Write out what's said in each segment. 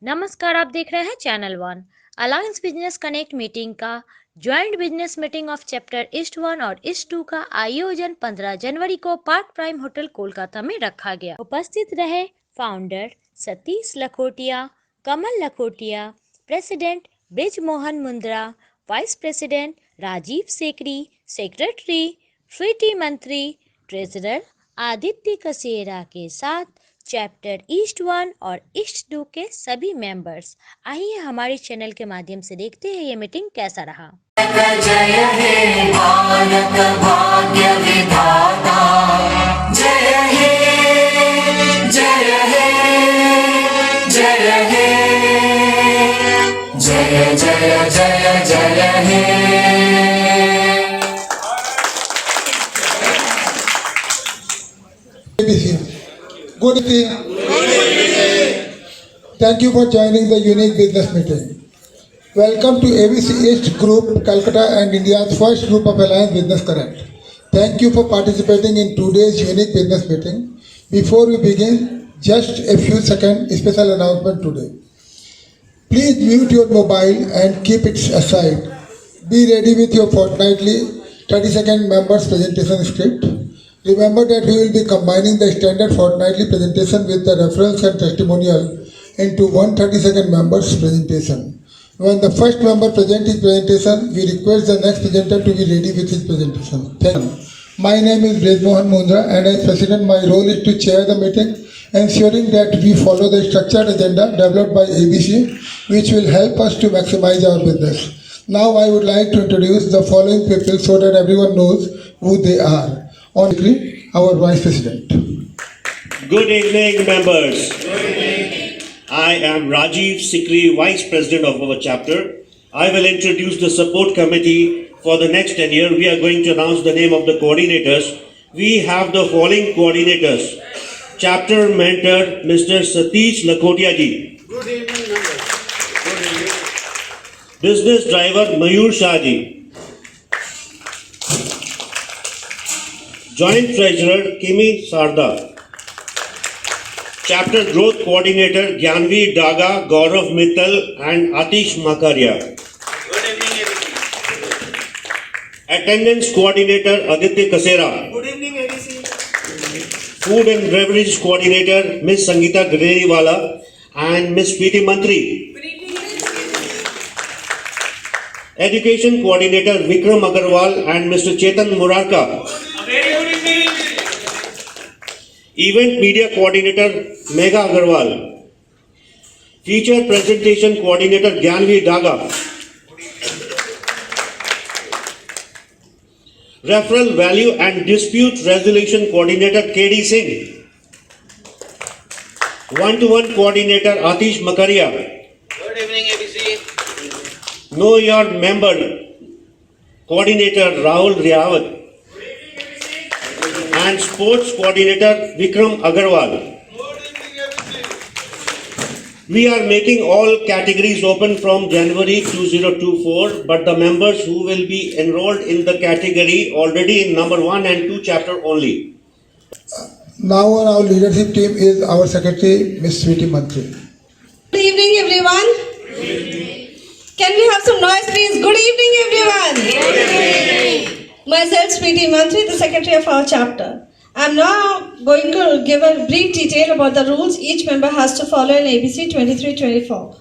नमस्कार, आप देख रहे हैं channel one. Alliance business connect meeting का joint business meeting of chapter east 1 और ईस्ट 2 का आयोजन 15 जनवरी को पार्क प्राइम होटल कोलकाता में रखा गया। उपस्थित रहे founder Satish Lakhotia, Kamal Lakhotia, president Brij Mohan Mundra, vice president Rajeev Sekri, secretary Sweety Mantri, treasurer Aditya कसेरा के साथ चैप्टर ईस्ट 1 और ईस्ट 2 के सभी मेंबर्स। आइए हमारे चैनल के माध्यम से देखते हैं ये मीटिंग कैसा रहा। जय हे भारत भाग्य विधाता, जय हे जय हे जय हे जय जय जय जय हे। Good evening. Thank you for joining the unique business meeting. Welcome to ABC East Group, Calcutta and India's first group of Alliance Business Connect. Thank you for participating in today's unique business meeting. Before we begin, just a few seconds special announcement today. Please mute your mobile and keep it aside. Be ready with your fortnightly 30-second members presentation script. Remember that we will be combining the standard fortnightly presentation with the reference and testimonial into one 30-second members presentation. When the first member presents his presentation, we request the next presenter to be ready with his presentation. Thank you. My name is Brij Mohan Mundra and as President my role is to chair the meeting, ensuring that we follow the structured agenda developed by ABC, which will help us to maximize our business. Now I would like to introduce the following people so that everyone knows who they are. On our Vice President. Good evening, members. I am Rajiv Sikri, Vice President of our chapter. I will introduce the support committee for the next 10 years. We are going to announce the name of the coordinators. We have the following coordinators. Chapter mentor, Mr. Satish Lakhotia ji. Good evening, members. Good evening. Business driver, Mayur Shah ji. Joint Treasurer Kimi Sarda, Chapter Growth Coordinator Gyanvi Daga, Gaurav Mittal and Atish Makaria. Good evening, ABC. Attendance Coordinator Aditya Kasera. Good evening, ABC. Food and Beverage Coordinator Ms. Sangeeta Greneriwala and Ms. Sweety Mantri. Good evening, ABC. Education Coordinator Vikram Agarwal and Mr. Chetan Murarka. Very good evening. Event Media Coordinator Megha Agarwal. Feature Presentation Coordinator Gyanvi Daga. Referral Value and Dispute Resolution Coordinator KD Singh. One-to-one Coordinator Atish Makaria. Good evening, ABC. Know Your Member Coordinator Rahul Riawat. And Sports Coordinator Vikram Agarwal. We are making all categories open from January 2024, but the members who will be enrolled in the category already in number 1 and 2 chapter only. Now on our leadership team is our secretary, Ms. Sweety Mantri. Good evening, everyone. Can we have some noise, please? Good evening, everyone. Good evening. Myself, Sweety Mantri, the secretary of our chapter. I am now going to give a brief detail about the rules each member has to follow in ABC 23-24.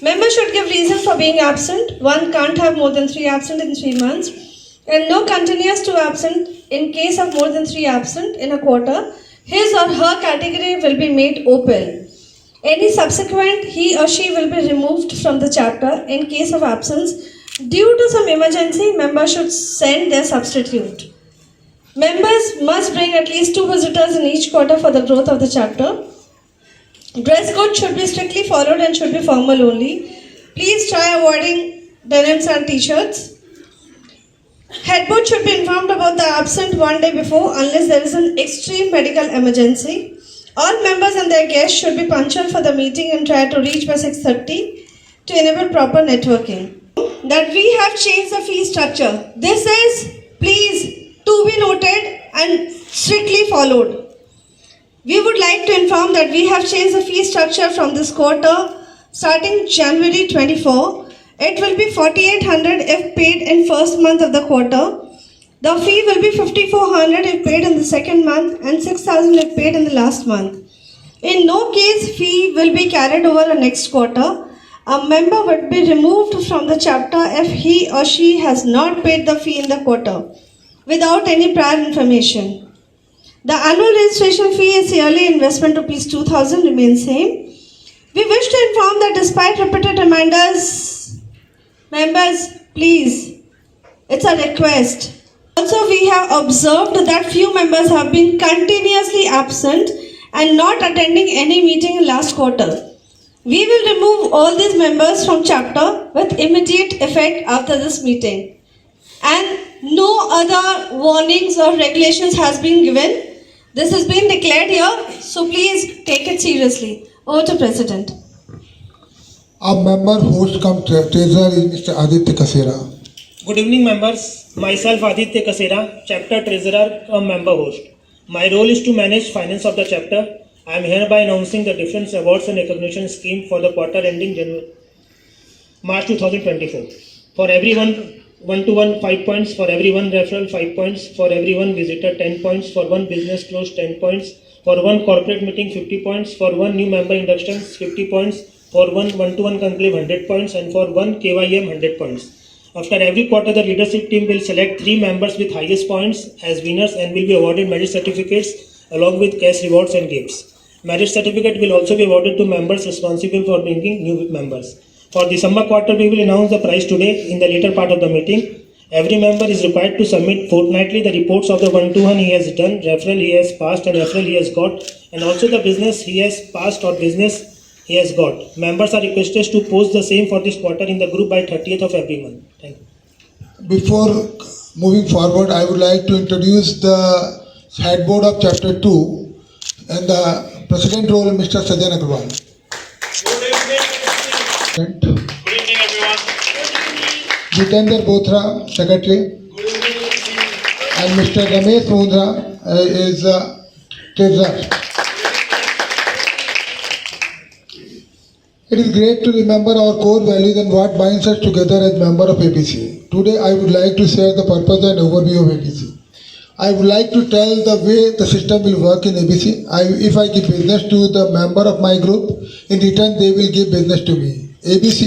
Members should give reason for being absent. One can't have more than 3 absent in 3 months. And no continuous 2 absent in case of more than 3 absent in a quarter. His or her category will be made open. Any subsequent, he or she will be removed from the chapter in case of absence. Due to some emergency, members should send their substitute. Members must bring at least 2 visitors in each quarter for the growth of the chapter. Dress code should be strictly followed and should be formal only. Please try avoiding denims and t-shirts. Headboard should be informed about the absent 1 day before unless there is an extreme medical emergency. All members and their guests should be punctual for the meeting and try to reach by 6:30 to enable proper networking. That we have changed the fee structure. This is, please, to be noted and strictly followed. We would like to inform that we have changed the fee structure from this quarter starting January 24. It will be 4,800 if paid in first month of the quarter. The fee will be 5,400 if paid in the second month and 6,000 if paid in the last month. In no case fee will be carried over the next quarter. A member would be removed from the chapter if he or she has not paid the fee in the quarter without any prior information. The annual registration fee is yearly investment rupees 2,000 remains same. We wish to inform that despite repeated reminders, members, please, it's a request. Also, we have observed that few members have been continuously absent and not attending any meeting in last quarter. We will remove all these members from chapter with immediate effect after this meeting. And no other warnings or regulations has been given. This has been declared here, so please take it seriously. Over to President. Our member host cum treasurer is Mr. Aditya Kasera. Good evening, members. Myself Aditya Kasera, chapter treasurer cum member host. My role is to manage finance of the chapter. I am hereby announcing the different awards and recognition scheme for the quarter ending March 2024. For everyone, 1-to-1 5 points. For everyone referral 5 points. For everyone visitor 10 points. For one business close 10 points. For one corporate meeting 50 points. For one new member inductions 50 points. For one 1-to-1 conclave 100 points. And for one KYM 100 points. After every quarter, the leadership team will select 3 members with highest points as winners and will be awarded merit certificates along with cash rewards and gifts. Merit certificate will also be awarded to members responsible for bringing new members. For December quarter, we will announce the prize today in the later part of the meeting. Every member is required to submit fortnightly the reports of the 1-to-1 he has done, referral he has passed and referral he has got, and also the business he has passed or business he has got. Members are requested to post the same for this quarter in the group by 30th of every month. Thank you. Before moving forward, I would like to introduce the head board of chapter 2 and the president role, Mr. Sajan Agarwal. Good evening, everyone. Jitendra Bothra, secretary. And Mr. Ramesh Mundra is treasurer. It is great to remember our core values and what binds us together as member of ABC. Today I would like to share the purpose and overview of ABC. I would like to tell the way the system will work in ABC. If I give business to the member of my group, in return they will give business to me. ABC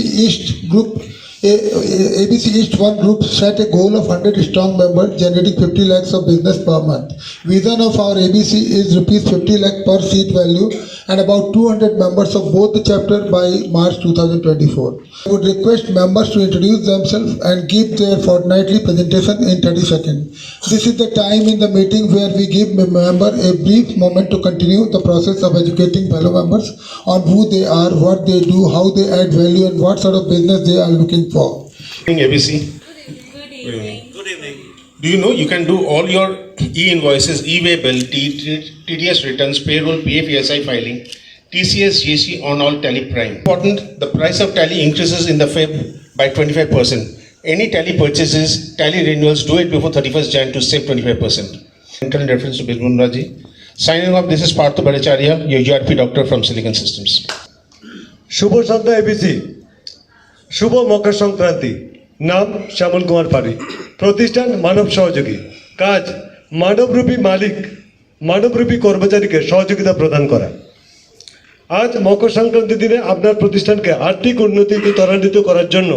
East 1 group set a goal of 100 strong members generating 50 lakhs of business per month. Vision of our ABC is rupees 50 lakh per seat value and about 200 members of both the chapter by March 2024. I would request members to introduce themselves and give their fortnightly presentation in 30 seconds. This is the time in the meeting where we give a member a brief moment to continue the process of educating fellow members on who they are, what they do, how they add value and what sort of business they are looking for. Good evening, ABC. Good evening. Do you know you can do all your e-invoices, e-way bill, TDS returns, payroll, PF, ESI filing, TCS, GST on all Tally Prime. Important, the price of Tally increases in the Feb by 25%. Any Tally purchases, Tally renewals, do it before 31st Jan to save 25%. Internal reference to Bilgun Raji. Signing off, this is Partho Bhattacharya, your URP doctor from Silicon Systems. শুভ সন্ধ্যা ABC, শুভ মকর সংক্রান্তি। নাম শ্যামল কুমার পাড়ি, প্রতিষ্ঠান মানব সহযোগী, কাজ মানবরূপী মালিক মানবরূপী কর্মচারীকে সহযোগিতা প্রদান করা। আজ মকর সংক্রান্তির দিনে আপনার প্রতিষ্ঠানকে আর্থিক উন্নতিতে ত্বরান্বিত করার জন্য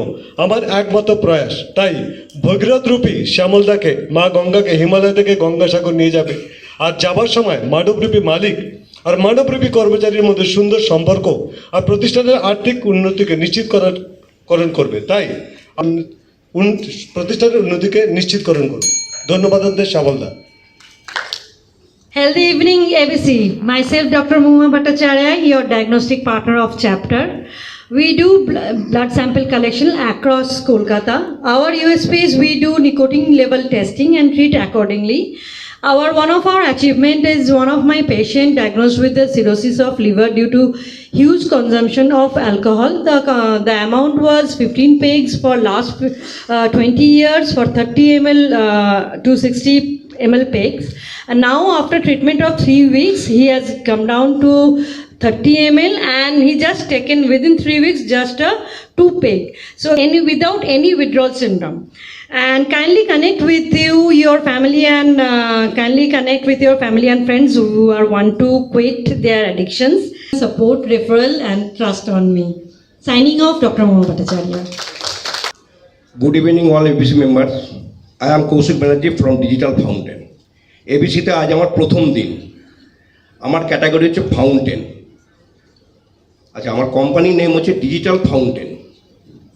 আমার একমাত্র প্রয়াস, তাই ভগীরথ রূপী শ্যামলদাকে মা গঙ্গাকে হিমালয় থেকে গঙ্গাসাগর নিয়ে যাবে, আর যাবার সময় মানবরূপী মালিক আর মানবরূপী কর্মচারীর মধ্যে সুন্দর সম্পর্ক আর প্রতিষ্ঠানের আর্থিক উন্নতিকে নিশ্চিতকরণ করবে। তাই প্রতিষ্ঠানের উন্নতিকে নিশ্চিতকরণ করবে। ধন্যবাদ Shyamalda. Healthy evening, ABC. Myself, Dr. Mooma Bhattacharya, your diagnostic partner of chapter. We do blood sample collection across Kolkata. Our USP is we do nicotine level testing and treat accordingly. One of our achievement is one of my patient diagnosed with the cirrhosis of liver due to huge consumption of alcohol. The amount was 15 pegs for last 20 years for 30 ml 260 ml pegs, and now after treatment of 3 weeks, he has come down to 30 ml, and he just taken within 3 weeks just a 2 peg. So without any withdrawal syndrome. And kindly connect with your family, and friends who are want to quit their addictions. Support, referral, and trust on me. Signing off, Dr. Mohan Bhattacharya. Good evening all ABC members. I am Kaushik Banerjee from Digital Fountain. ABC তে আজ আমার প্রথম দিন। আমার category হচ্ছে fountain. আচ্ছা, আমার company name হচ্ছে ডিজিটাল ফাউন্টেন।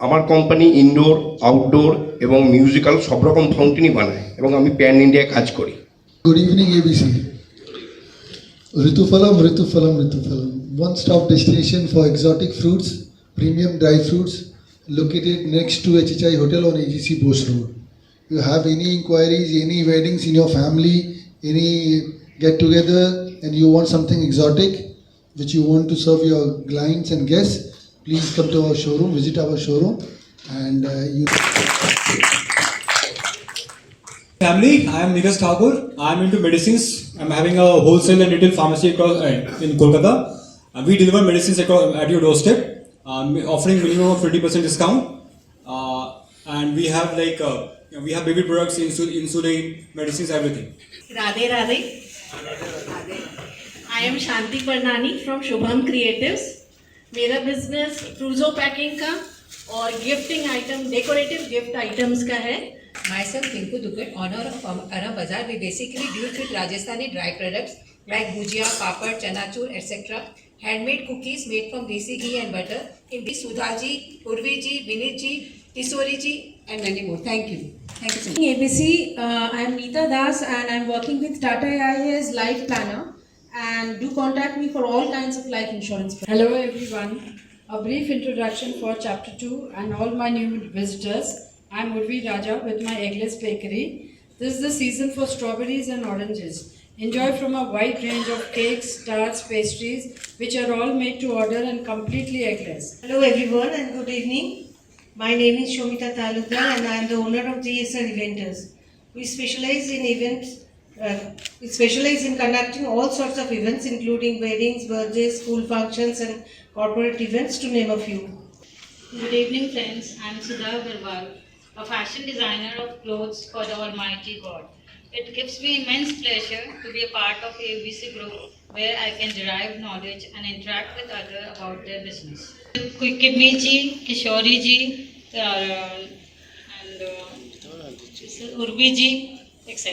আমার কোম্পানি ইনডোর, আউটডোর এবং মিউজিক্যাল সব রকম ফাউন্টেনই বানায় এবং আমি প্যান ইন্ডিয়ায় কাজ করি। Good evening, ABC. Rituphalam, Rituphalam, Rituphalam. One-stop destination for exotic fruits, premium dry fruits, located next to HHI Hotel on AGC Bose Road. You have any inquiries, any weddings in your family, any get-together, and you want something exotic, which you want to serve your clients and guests, please come to our showroom, visit our showroom, and you. Family, I am Neeraj Thakur. I am into medicines. I am having a wholesale and retail pharmacy across in Kolkata. We deliver medicines at your doorstep, offering minimum of 20% discount. And we have we have baby products, insulin, medicines, everything. Radhe Radhe. I am Shanti Parnani from Shubham Creatives. मेरा business क्रूजो packing का और gifting item, decorative gift items का है. Myself, Tinku Dukat, owner of Ara Bazaar. We basically deal with Rajasthani dry products like bhujia, papad, chanachur, etc. Handmade cookies made from desi ghee and butter. In this, Sudhaji, Urviji, Vinitji, Kisoriji, and many more. Thank you. Thank you so much. ABC, I am Neeta Das and I am working with Tata AIA's Life Planner. And do contact me for all kinds of life insurance. Hello everyone. A brief introduction for Chapter 2 and all my new visitors. I am Urvi Raja with my Eggless Bakery. This is the season for strawberries and oranges. Enjoy from a wide range of cakes, tarts, pastries, which are all made to order and completely eggless. Hello everyone and good evening. My name is Shomita Talukdar and I am the owner of GSR Eventers. We specialize in conducting all sorts of events including weddings, birthdays, school functions and corporate events to name a few. Good evening friends, I am Sudha Agarwal, a fashion designer of clothes for the Almighty God. It gives me immense pleasure to be a part of ABC Group where I can derive knowledge and interact with others about their business. Kimmi ji, Kishori ji, and Urvi ji, etc.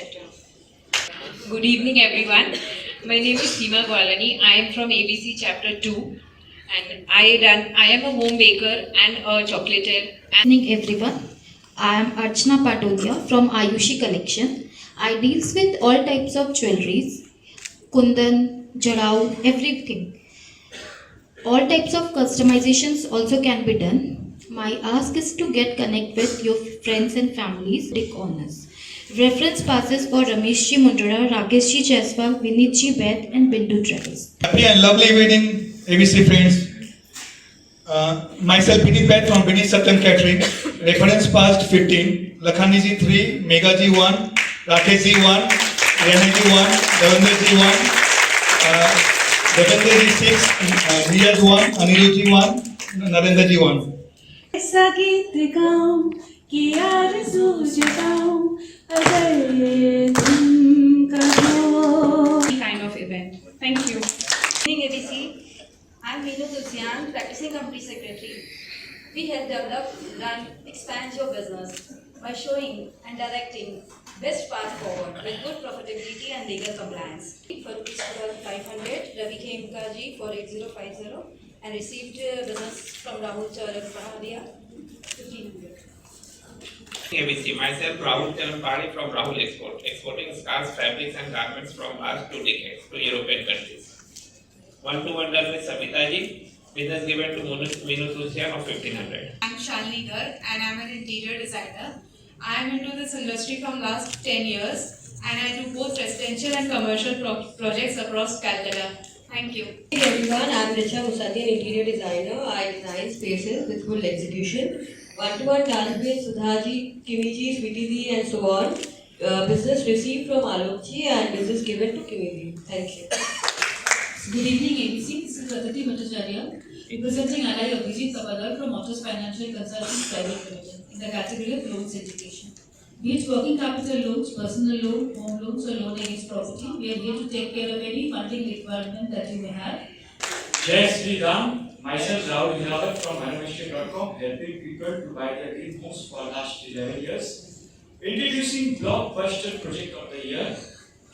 Good evening everyone. My name is Seema Gwalani. I am from ABC Chapter 2 and I am a home baker and a chocolatier. Good evening everyone. I am Archana Patodia from Ayushi Collection. I deals with all types of jewelries, kundan, jarao, everything. All types of customizations also can be done. My ask is to get connect with your friends and families. Dick honors. Reference passes for Ramesh Ji Mundra, Rakesh Ji Jaiswal, Vinit Ji Beth and Bindu Travels. Happy and lovely evening, ABC friends. Myself Vinit Beth from Vinit Satyam Catering. Reference passed 15. Lakhani Ji 3, Mega Ji 1, Rakesh Ji 1, Rene Ji 1, Devendra Ji 1, Devendra Ji 6, Neeraj 1, Anirudh Ji 1, Narendra Ji 1. ऐसा गीत गाऊं कि आरज़ू जगाऊं अगर ये तुम कहो. Kind of event. Thank you. Good evening ABC. I am Meenu Tulsian, practicing company secretary. We help develop, run, expand your business by showing and directing best path forward with good profitability and legal compliance. For ₹500, Ravi K. Mukherjee for 8050 and received business from Rahul Charan Pahadia 1500. ABC, myself Rahul Charan Pahari from Rahul Export, exporting scarves, fabrics and garments from last 2 decades to European countries. One-to-one done with Sabita Ji, business given to Meenu Tulsian of 1500. I'm Shalini Garg and I'm an interior designer. I'm into this industry from last 10 years and I do both residential and commercial projects across Calcutta. Thank you. Hey everyone, I'm Richa Musati, an interior designer. I design spaces with full execution. One-to-one dance with Sudhaji, Kimiji, Sweetie and so on. business received from Alokji and business given to Kimili. Thank you. Good evening, ABC. This is Aditi Bhattacharya, representing Alai Abhijit Kapadar from Motus Financial Consultants Private Limited in the category of loans education. Be it working capital loans, personal loan, home loans, or loan against property, we are here to take care of any funding requirement that you may have. Jai Sri Ram. Myself Rahul Hirawat from Manavishya.com, helping people to buy their dream homes for last 11 years. Introducing Blockbuster Project of the Year,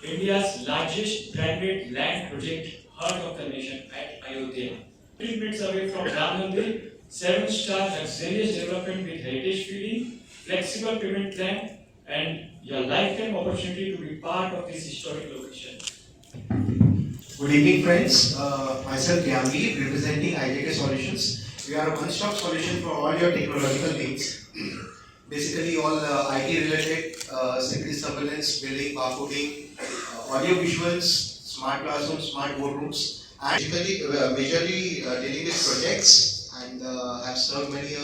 India's largest branded land project, heart of the nation at Ayodhya. 3 minutes away from Ram Mandir, 7-star luxurious development with heritage feeling, flexible payment plan, and your lifetime opportunity to be part of this historic location. Good evening, friends. Myself Gyamli, representing IJK Solutions. We are a one-stop solution for all your technological needs. Basically, all IT related, security surveillance, billing, barcoding, audio visuals, smart classrooms, smart boardrooms, and majorly dealing with projects and have served many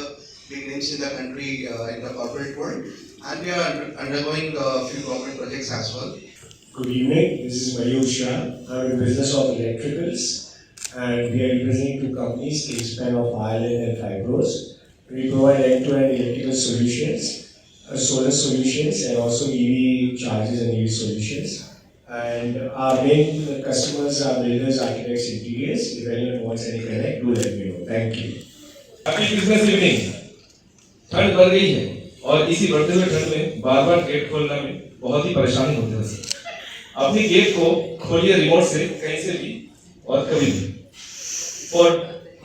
big names in the country in the corporate world. And we are undergoing a few government projects as well. Good evening, this is Mayur Shah. I'm in the business of electricals and we are representing 2 companies, Kingspan of Ireland and Fibros. We provide end-to-end electrical solutions, solar solutions and also EV chargers and EV solutions. And our main customers are builders, architects, interiors. If anyone wants any connect, do let me know. Thank you. Happy business evening. ठंड बढ़ गई है और इसी बढ़ते हुए ठंड में बार-बार गेट खोलने में बहुत ही परेशानी होती है। अपनी गेट को खोलिए रिमोट से कहीं से भी और कभी भी। For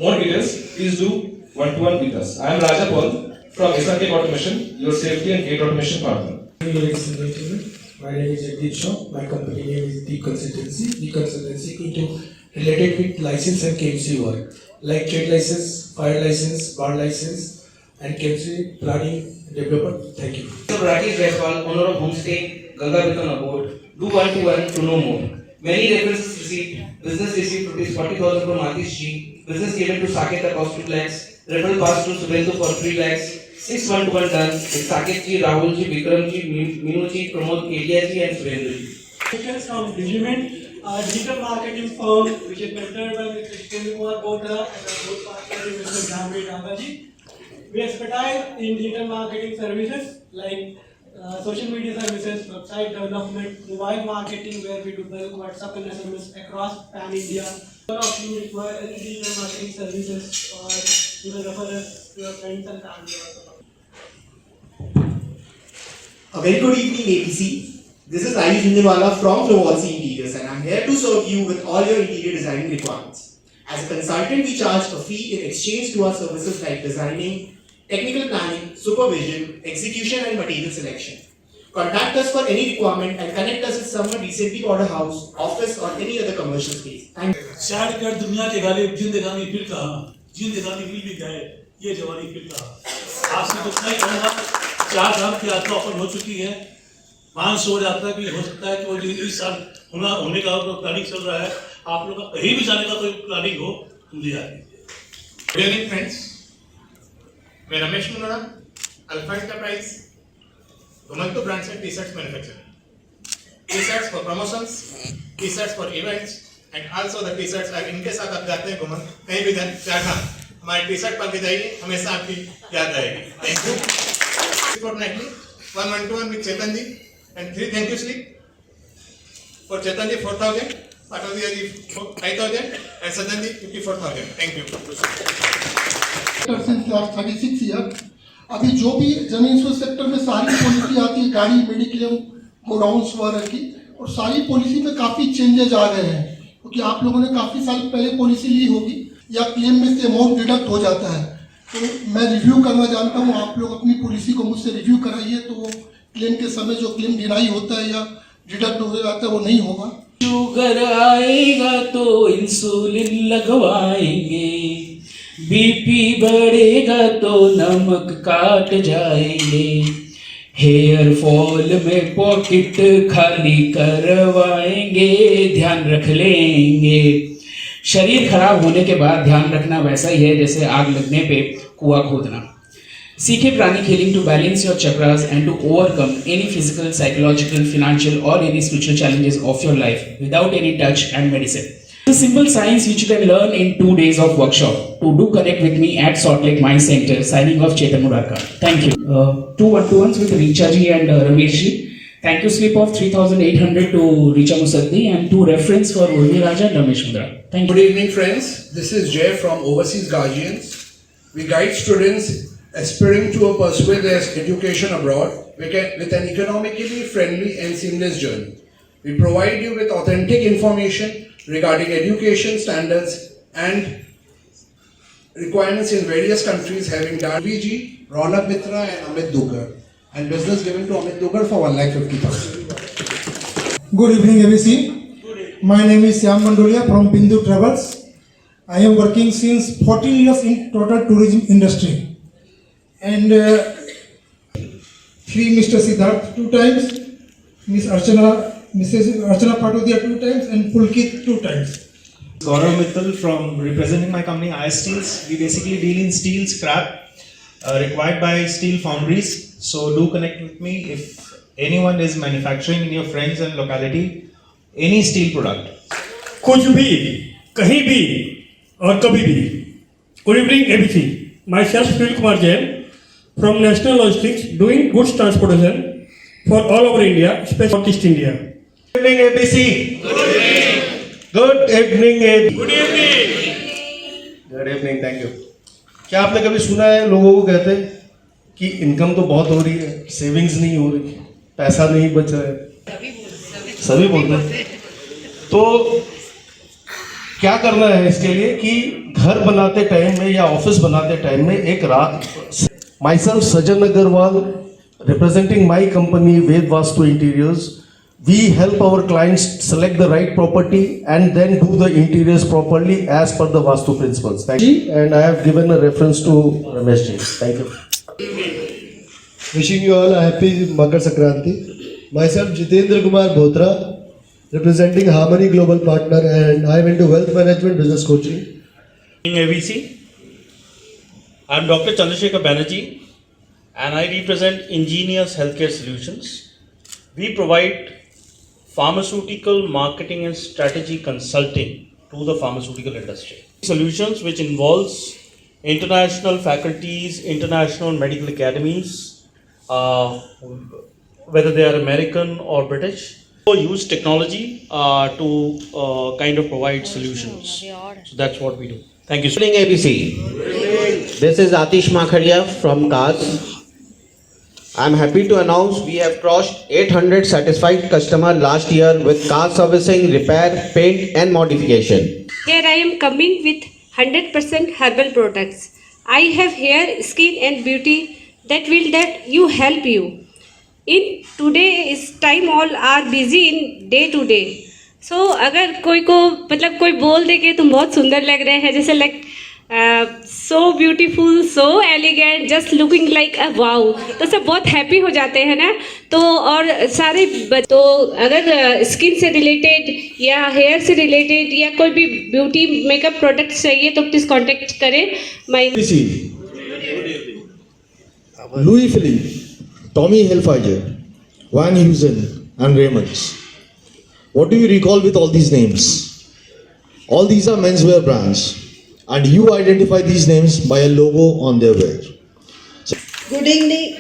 more details, please do one-to-one with us. I am Raja Paul from SRK Automation, your safety and gate automation partner. Ladies and gentlemen, my name is Jagdeep Shaw. My company name is Deep Consultancy. Deep Consultancy into related with license and KMC work, like trade license, fire license, bar license, and KMC planning developer. Thank you. So Rakesh Jaiswal, owner of Homestay Ganga Beacon Abode. Do one-to-one to know more. Many references received. Business received rupees 40,000 from Atish G. Business given to Saket across 2 lakhs. Referral passed to Subhendu for 3 lakhs. 6 one-to-one done with Saket Ji, Rahul Ji, Vikram Ji, Minu Ji, Pramod Kedia Ji, and Surendra Ji. From Digiment, a digital marketing firm which is mentored by Mr. Kumar Botra and our board partner Mr. Jamvi Rambaji. We expertise in digital marketing services like social media services, website development, mobile marketing where we do bulk WhatsApp and SMS across Pan India. All of you require any digital marketing services or you can refer us to your friends and family also. A very good evening, ABC. This is Ayush Jhunjhunwala from Flowalsi Interiors and I am here to serve you with all your interior designing requirements. As a consultant, we charge a fee in exchange to our services like designing, technical planning, supervision, execution and material selection. Contact us for any requirement and connect us with someone recently bought a house, office or any other commercial space. Thank you. शायर कर दुनिया के गालिब जिंदगानी फिर कहा जिंदगानी फिर भी गए ये जवानी फिर कहा आपसे कुछ नहीं कहूँगा 4 धाम की यात्रा ओपन हो चुकी है 500 यात्रा भी हो सकता है कि वो इस साल होने का प्लानिंग चल रहा है आप लोग का कहीं भी जाने का कोई प्लानिंग हो हम ले आएंगे। Good evening, friends. मैं रमेश मुंडा, Alpha Enterprise, Gomantu brand set T-shirts manufacturer. T-shirts for promotions, T-shirts for events, and also the T-shirts इनके साथ आप जाते हैं घूमन कहीं भी जाना हमारे T-shirt पहन के जाइए हमेशा आपकी याद रहेगी। Thank you. Fortnightly, 1-1-1 with Chetan ji and 3 thank you slip for Chetan ji 4,000, Patodia ji 5,000 and Sajan ji 54,000. Thank you. since last 36 years. अभी जो भी जमीन सेक्टर में सारी पॉलिसी आती है गाड़ी मेडिक्लेम गोडाउन्स वगैरह की और सारी पॉलिसी में काफ़ी चेंजेस आ गए हैं क्योंकि आप लोगों ने काफ़ी साल पहले पॉलिसी ली होगी या क्लेम में से अमाउंट डिडक्ट हो जाता है तो मैं रिव्यू करना जानता हूँ आप लोग अपनी पॉलिसी को मुझसे रिव्यू कराइए तो वो क्लेम के समय जो क्लेम डिनाई होता है या डिडक्ट हो जाता है वो नहीं होगा। शुगर आएगा तो इंसुलिन लगवाएंगे बीपी बढ़ेगा तो नमक काट जाएंगे हेयर फॉल में पॉकेट खाली करवाएंगे ध्यान रख लेंगे। शरीर खराब होने के बाद ध्यान रखना वैसा ही है जैसे आग लगने पे कुआं खोदना। सीखे प्राणिक healing to balance your chakras and to overcome any physical, psychological, financial or any spiritual challenges of your life without any touch and medicine. It's a simple science which you can learn in 2 days of workshop. To do connect with me at Salt Lake Mind Center. Signing off, Chetan Murarka. Thank you. 2 1-to-1s with Richa ji and Ramesh ji. Thank you slip of 3,800 to Richa Musaddi and 2 reference for Urvi Raja and Ramesh Mudra. Thank you. Good evening friends, this is Jay from Overseas Guardians. We guide students aspiring to pursue their education abroad with an economically friendly and seamless journey. We provide you with authentic information regarding education standards and requirements in various countries having done VG, Ronak Mitra and Amit Dugar, and business given to Amit Dugar for 1,50,000. Good evening, ABC. My name is Syam Mandolia from Bindu Travels. I am working since 14 years in total tourism industry. And 3 Mr. Siddharth 2 times, Mrs. Archana Patodia 2 times, and Pulkit 2 times. Gaurav Mittal from representing my company IS Steels. We basically deal in steel scrap required by steel foundries. So do connect with me if anyone is manufacturing in your friends and locality any steel product. कुछ भी, कहीं भी और कभी भी. Good evening, ABC. Myself, Sunil Kumar Jain from National Logistics, doing goods transportation for all over India, especially Northeast India. Good evening, ABC. Good evening. Good evening, ABC. Good evening. Good evening, thank you. क्या आपने कभी सुना है लोगों को कहते हैं कि इनकम तो बहुत हो रही है, सेविंग्स नहीं हो रही, पैसा नहीं बच रहा है? सभी बोलते हैं. तो क्या करना है इसके लिए कि घर बनाते टाइम में या ऑफिस बनाते टाइम में एक रात. Myself Sajan Agarwal, representing my company Ved Vastu Interiors, we help our clients select the right property and then do the interiors properly as per the Vastu principles. Thank you. And I have given a reference to Ramesh ji. Thank you. Wishing you all a happy Makar Sankranti. Myself Jitendra Kumar Bhotra, representing Harmony Global Partner, and I am into wealth management business coaching. ABC. I am Dr. Chandrasekhar Banerjee and I represent Ingenious Healthcare Solutions. We provide pharmaceutical marketing and strategy consulting to the pharmaceutical industry. Solutions which involves international faculties, international medical academies, whether they are American or British. We use technology to kind of provide solutions. So that's what we do. Thank you. Good evening, ABC. This is Atish Makharia from CARS. I am happy to announce we have crossed 800 satisfied customers last year with car servicing, repair, paint and modification. Here I am coming with 100% herbal products. I have hair, skin and beauty that will help you. In today's time all are busy in day to day. So अगर कोई को मतलब कोई बोल दे कि तुम बहुत सुंदर लग रहे हैं, जैसे like so beautiful, so elegant, just looking like a wow, तो सब बहुत हैप्पी हो जाते हैं ना. तो और सारे तो अगर स्किन से रिलेटेड या हेयर से रिलेटेड या कोई भी ब्यूटी मेकअप प्रोडक्ट्स चाहिए तो प्लीज़ कांटेक्ट करें. My Louis Philippe, Tommy Hilfiger, Van Heusen and Raymond's. What do you recall with all these names? All these are menswear brands and you identify these names by a logo on their wear. Good evening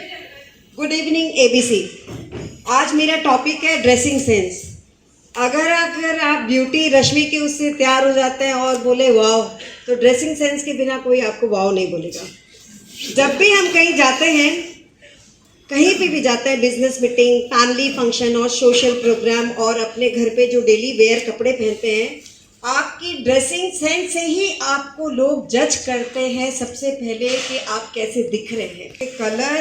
ABC. आज मेरा topic है dressing sense. अगर आप beauty रश्मि के उससे तैयार हो जाते हैं और बोले वाओ, तो ड्रेसिंग सेंस के बिना कोई आपको वाओ नहीं बोलेगा. जब भी हम कहीं जाते हैं, कहीं पे भी जाते हैं, बिजनेस मीटिंग, फैमिली फंक्शन और सोशल प्रोग्राम और अपने घर पे जो डेली वेयर कपड़े पहनते हैं, आपकी ड्रेसिंग सेंस से ही आपको लोग जज करते हैं सबसे पहले कि आप कैसे दिख रहे हैं. कलर,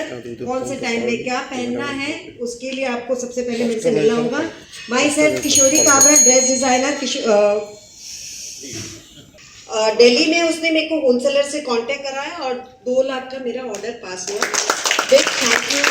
कौन से टाइम में क्या पहनना है, उसके लिए आपको सबसे पहले मेरे से मिलना होगा. My self Kishori Kabra, dress designer, Delhi में उसने मेरे को होलसेलर से कांटेक्ट कराया और 2 लाख का मेरा ऑर्डर पास हुआ. Big thank you.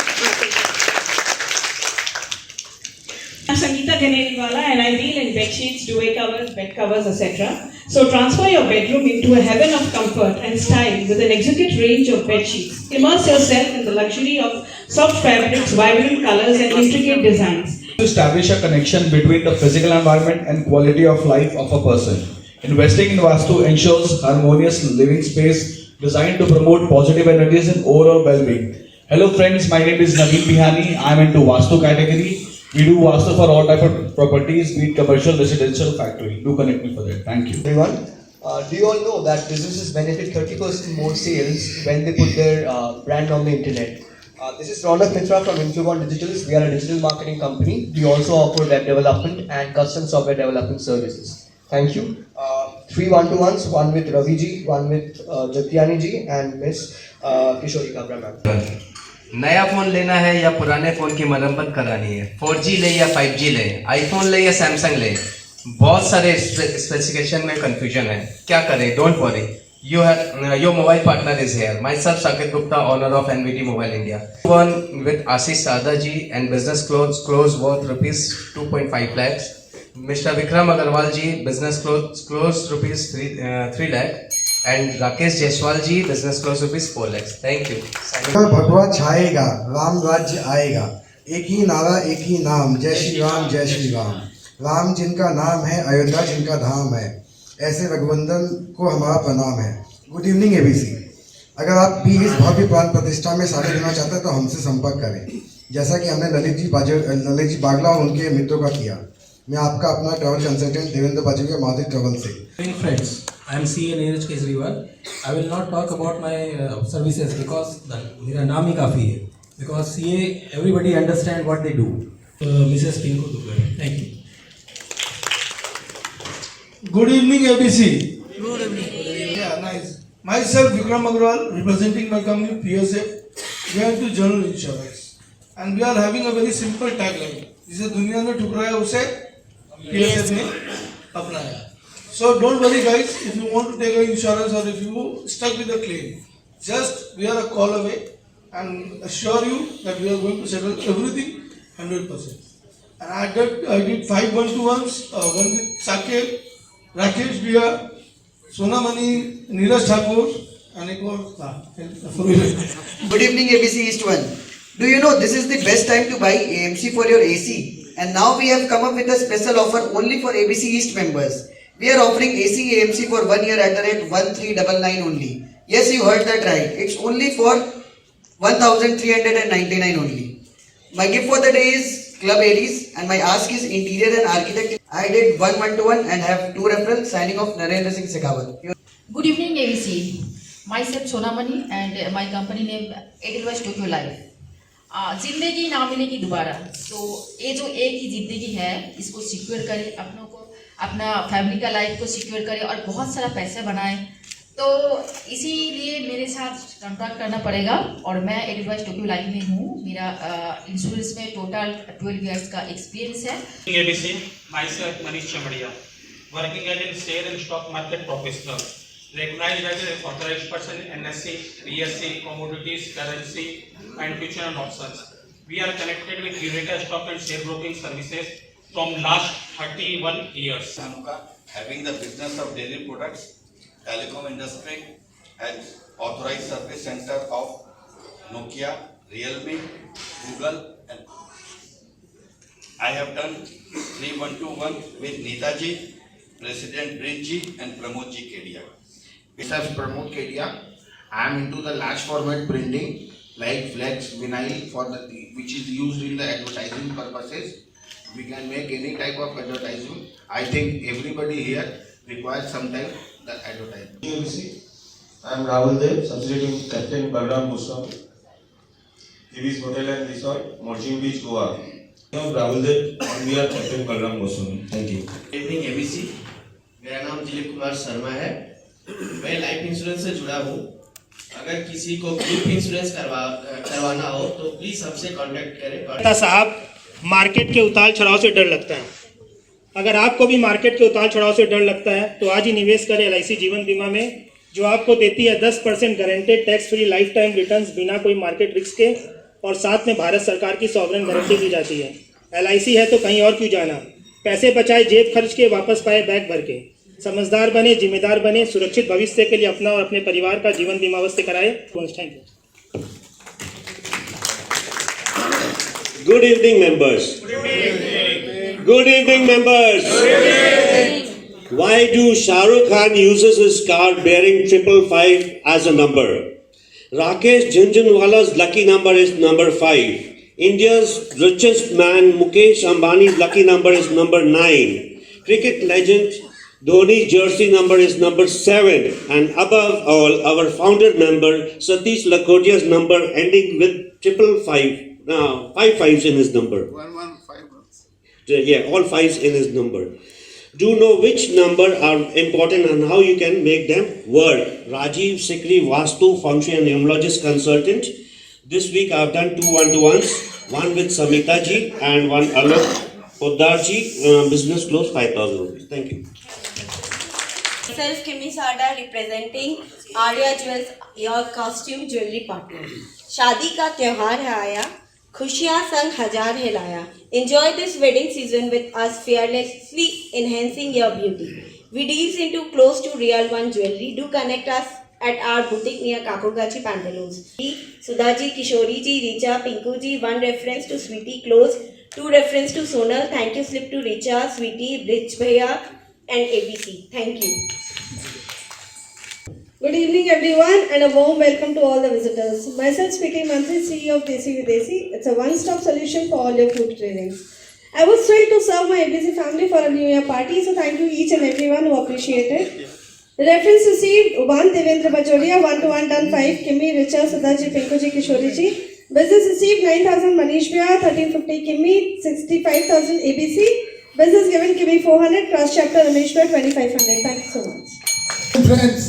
I'm Sangeeta Ganeriwala and I deal in bed sheets, duvet covers, bed covers, etc. So transfer your bedroom into a heaven of comfort and style with an exquisite range of bed sheets. Immerse yourself in the luxury of soft fabrics, vibrant colors and intricate designs. To establish a connection between the physical environment and quality of life of a person. Investing in Vastu ensures harmonious living space designed to promote positive energies and overall well-being. Hello friends, my name is Naveen Bihani. I am into Vastu category. We do Vastu for all type of properties, be it commercial, residential, factory. Do connect me for that. Thank you. Everyone, do you all know that businesses benefit 30% more sales when they put their brand on the internet? This is Ronak Mitra from Influon Digitals. We are a digital marketing company. We also offer web development and custom software development services. Thank you. 3 one-to-ones, one with Ravi ji, one with Jatyani ji and Miss Kishori Kabra ma'am. नया phone लेना है या पुराने phone की मरम्मत करानी है, 4G ले या 5G ले, आईफोन ले या सैमसंग ले, बहुत सारे स्पेसिफिकेशन में कंफ्यूजन है, क्या करें? Don't worry, your mobile partner is here. Myself Saket Gupta, owner of NVT Mobile India. One with Ashish Sada ji and business close worth rupees 2.5 lakhs. Mr. Vikram Agarwal ji, business close rupees 3 lakh. And Rakesh Jaiswal ji, business close rupees 4 lakhs. Thank you. भगवा छाएगा, राम राज्य आएगा, एक ही नारा एक ही नाम, जय श्री राम जय श्री राम। राम जिनका नाम है, अयोध्या जिनका धाम है, ऐसे रघुवंदन को हमारा प्रणाम है। Good evening ABC. अगर आप भी इस भव्य प्राण प्रतिष्ठा में शामिल होना चाहते हैं तो हमसे संपर्क करें, जैसा कि हमने ललित जी बागला और उनके मित्रों का किया। मैं आपका अपना ट्रैवल कंसल्टेंट देवेंद्र बाजूरिया माधुरी ट्रैवल से। Friends, I am CA Neeraj Kejriwal. I will not talk about my services because मेरा नाम ही काफ़ी है. Because CA everybody understand what they do. Mrs. Pinku Dubey. Thank you. Good evening, ABC. Good evening. Yeah, nice. Myself, Vikram Agarwal, representing my company PSF. We are into general insurance, and we are having a very simple tagline. जिसे दुनिया ने ठुकराया उसे PSF ने अपनाया. So don't worry, guys. If you want to take an insurance or if you stuck with a claim, just we are a call away, and assure you that we are going to settle everything 100%. And I did 5 one-to-ones, one with Saket, Rakesh Bhaiya, Sonamani, Neeraj Thakur, and एक और Good evening, ABC East 1. Do you know this is the best time to buy AMC for your AC? And now we have come up with a special offer only for ABC East members. We are offering AC AMC for 1 year at the rate 1399 only. Yes, you heard that right. It's only for 1399 only. My gift for the day is Club Aries and my ask is interior and architect. I did 1 one-to-one and have 2 referrals. Signing off, Narendra Singh Shekhawat. Good evening, ABC. Myself Sonamani and my company name Edelweiss Tokyo Life. जिंदगी ना मिलेगी दोबारा, तो ये जो एक ही जिंदगी है इसको सिक्योर करें, अपनों को अपना फैमिली का लाइफ को सिक्योर करें और बहुत सारा पैसा बनाएं। तो इसीलिए मेरे साथ कॉन्टैक्ट करना पड़ेगा और मैं एडवाइस टोक्यो लाइफ में हूँ। मेरा इंश्योरेंस में टोटल 12 इयर्स का एक्सपीरियंस है। ABC, myself Manish Chamadia, working as a share and stock market professional, recognized as an authorized person in NSE, BSE, commodities, currency, and future and options. We are connected with Eureka Stock and Share Broking Services from last 31 years. Having the business of dairy products, telecom industry, and authorized service center of Nokia, Realme, Google, and I have done 3 one-to-one with Netaji, President Bridji, and Pramod Ji Kedia. Myself Pramod Kedia. I am into the large format printing like flex, vinyl for which is used in the advertising purposes. We can make any type of advertising. I think everybody here requires sometime the advertising. I am Rahul Dev, substituting Captain Balram Goswami, Ibis Hotel and Resort, Morching Beach, Goa. I am Rahul Dev and we are Captain Balram Goswami. Thank you. Good evening ABC. मेरा नाम दिलीप कुमार शर्मा है। मैं life insurance से जुड़ा हूँ। अगर किसी को ग्रुप इंश्योरेंस करवाना हो तो प्लीज हमसे कांटेक्ट करें। साहब, मार्केट के उतार चढ़ाव से डर लगता है। अगर आपको भी मार्केट के उतार चढ़ाव से डर लगता है तो आज ही निवेश करें LIC जीवन बीमा में, जो आपको देती है 10% guaranteed tax free life time returns बिना कोई मार्केट रिस्क के, और साथ में भारत सरकार की सॉवरेन गारंटी दी जाती है। LIC है तो कहीं और क्यों जाना। पैसे बचाए जेब खर्च के, वापस पाए बैग भर के। समझदार बने, जिम्मेदार बने, सुरक्षित भविष्य के लिए अपना और अपने परिवार का जीवन बीमा अवश्य कराए। Thank you. Good evening, members. Good evening, members. Why do Shah Rukh Khan uses his card bearing 555 as a number? Rakesh Jhunjhunwala's lucky number is number 5. India's richest man Mukesh Ambani's lucky number is number 9. Cricket legend Dhoni's jersey number is number 7. And above all, our founder member Satish Lakhotia's number ending with 555. Now, 5 fives in his number. 115. Yeah, all 5s in his number. Do know which number are important and how you can make them work. Rajiv Sikri, Vastu, Function and Numerologist Consultant. This week I've done 2 one-to-ones. One with Samita ji and one Alok Poddar ji. Business close 5,000 rupees. Thank you. Myself Kimi Sarda representing Arya Jewels, your costume jewelry partner. शादी का त्योहार है आया, खुशियाँ संग हजार है लाया. Enjoy this wedding season with us, fearlessly enhancing your beauty. We deals into close to real one jewelry. Do connect us at our boutique near Kakurgachi, Pantaloons. Sudha ji, Kishori ji, Richa, Pinku ji. 1 reference to Sweetie Clothes, 2 reference to Sonal. Thank you slip to Richa, Sweetie, Rich Bhaiya and ABC. Thank you. Good evening everyone and a warm welcome to all the visitors. Myself speaking Mantri, CEO of Desi Videsi. It's a one-stop solution for all your food cravings. I was thrilled to serve my ABC family for a New Year party, so thank you each and everyone who appreciated. The reference received 1 Devendra Bajoria, 1-to-1 done 5, Kimi, Richa, Sudhaji, Pinkuji, Kishoriji. Business received 9,000 Manish Bhaiya, 1350 Kimi, 65,000 ABC. Business given Kimi 400, cross chapter Ramesh Bhaiya 2,500. Thank you so much. Friends,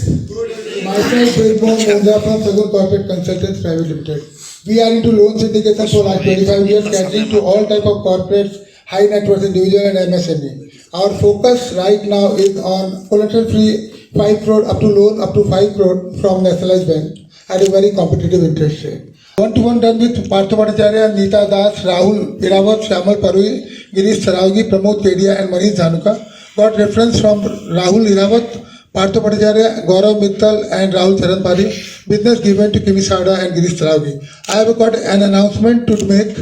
myself Birbhum Mundra from Sagun Corporate Consultants Private Limited. We are into loan syndication for last 25 years, catering to all type of corporates, high net worth individual and MSME. Our focus right now is on collateral-free 5 crore up to loan up to 5 crore from nationalized bank at a very competitive interest rate. 1-to-1 done with Partha Bhattacharya, Neeta Das, Rahul Irawat, Shyamal Parui, Girish Sarawgi, Pramod Kedia and Manish Dhanuka. Got reference from Rahul Irawat, Partha Bhattacharya, Gaurav Mittal and Rahul Charanpari. Business given to Kimi Sarda and Girish Sarawgi. I have got an announcement to make.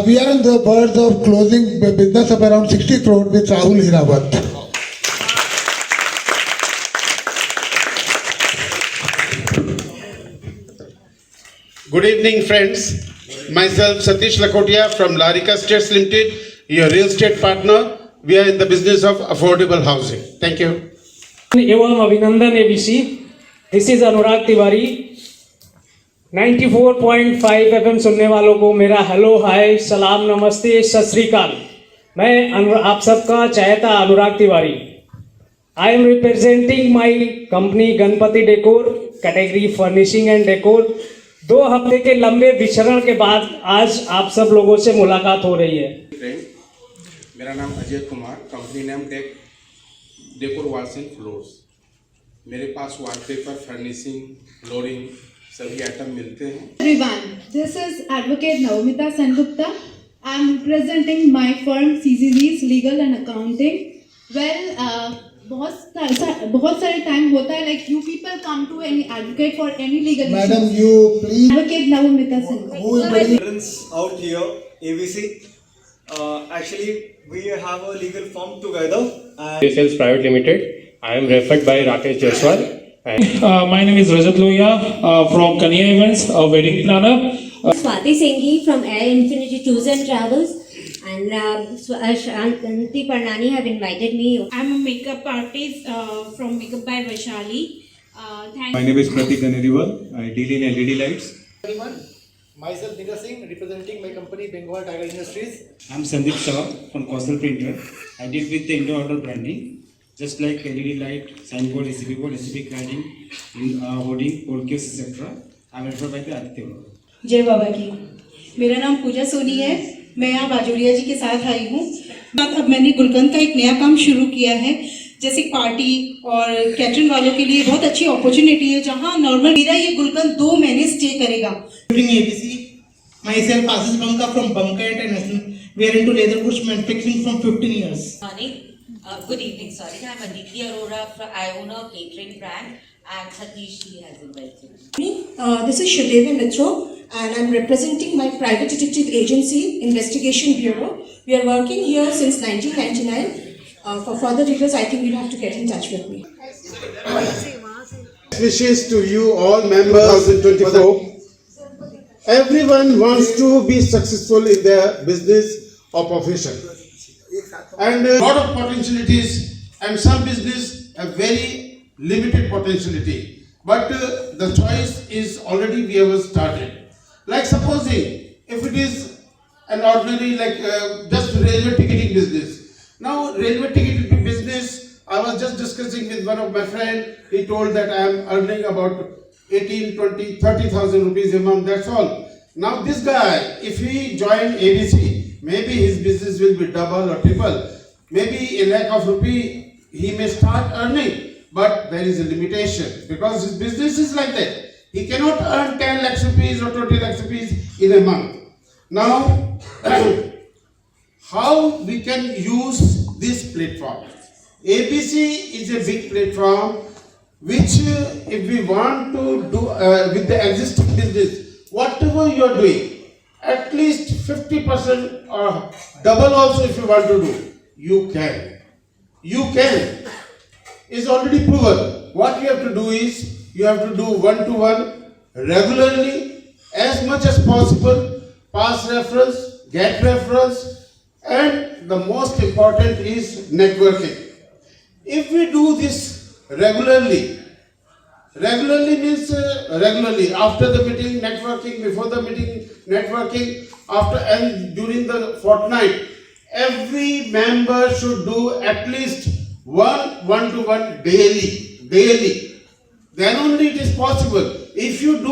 We are on the verge of closing business of around 60 crore with Rahul Irawat. Good evening, friends. Myself, Satish Lakhotia from Larika Estates Limited, your real estate partner. We are in the business of affordable housing. Thank you. एवं अभिनंदन ABC. This is Anurag Tiwari. 94.5 FM सुनने वालों को मेरा hello, हाय, सलाम, नमस्ते, सत श्री अकाल. मैं आप सबका चहेता अनुराग Tiwari. I am representing my company Ganpati Decor, category furnishing and decor. 2 हफ्ते के लंबे विचरण के बाद आज आप सब लोगों से मुलाकात हो रही है. मेरा नाम Ajay Kumar, company name decor walls and floors. मेरे पास वॉलपेपर, फर्निशिंग, फ्लोरिंग सभी आइटम मिलते हैं. Everyone, this is Advocate Navamita Sengupta. I am representing my firm CCG's Legal and Accounting. Well, बहुत सारे टाइम होता है like you people come to any advocate for any legal issues. Madam, you please. Advocate Navamita Sengupta. Out here, ABC. Actually, we have a legal firm together. Sales Private Limited. I am referred by Rakesh Jaiswal. My name is Rajat Lohia from Kanya Events, a wedding planner. Swati Singhi from Air Infinity Tours and Travels. And Shanti Parnani have invited me. I'm a makeup artist from Makeup by Vaishali. My name is Pratik Ganeriwal. I deal in LED lights. Everyone, myself Nida Singh representing my company Bengal Tiger Industries. I'm Sandeep Shah from Coastal Printer. I deal with the indoor outdoor branding, just like LED light, signboard, SCP cladding, hoarding, pole case, etc. I'm referred by the Aditya. जय बाबा की. मेरा नाम पूजा सोनी है. मैं यहाँ बाजोरिया जी के साथ आई हूँ. अब मैंने गुलकंद का एक नया काम शुरू किया है, जैसे पार्टी और कैटरिंग वालों के लिए बहुत अच्छी अपॉर्चुनिटी है, जहाँ नॉर्मल मेरा ये गुलकंद 2 महीने स्टे करेगा. ABC, myself Aziz Banka from Banka We are into leather goods manufacturing from 15 years. Good evening, sorry. I'm Aditi Arora. I own a catering brand and Satish has invited me. This is Shridevi Mitro and I'm representing my private detective agency, Investigation Bureau. We are working here since 1999. For further details, I think you'll have to get in touch with me. Wishes to you all members 2024. Everyone wants to be successful in their business or profession. And a lot of potentialities, and some business have very limited potentiality. But the choice is already we have started. Like supposing if it is an ordinary just railway ticketing business. Now railway ticketing business, I was just discussing with one of my friends. He told that I am earning about 18, 20, 30,000 rupees a month. That's all. Now this guy, if he join ABC, maybe his business will be double or triple. Maybe a lakh of rupee he may start earning, but there is a limitation because his business is like that. He cannot earn 10 lakhs rupees or 20 lakhs rupees in a month. Now, how we can use this platform? ABC is a big platform which if we want to do with the existing business, whatever you are doing, at least 50% or double also if you want to do, you can. You can. It's already proven. What you have to do is, you have to do one-to-one regularly, as much as possible, pass reference, get reference, and the most important is networking. If we do this regularly means regularly, after the meeting networking, before the meeting networking, after and during the fortnight, every member should do at least one-to-one daily. Then only it is possible. If you do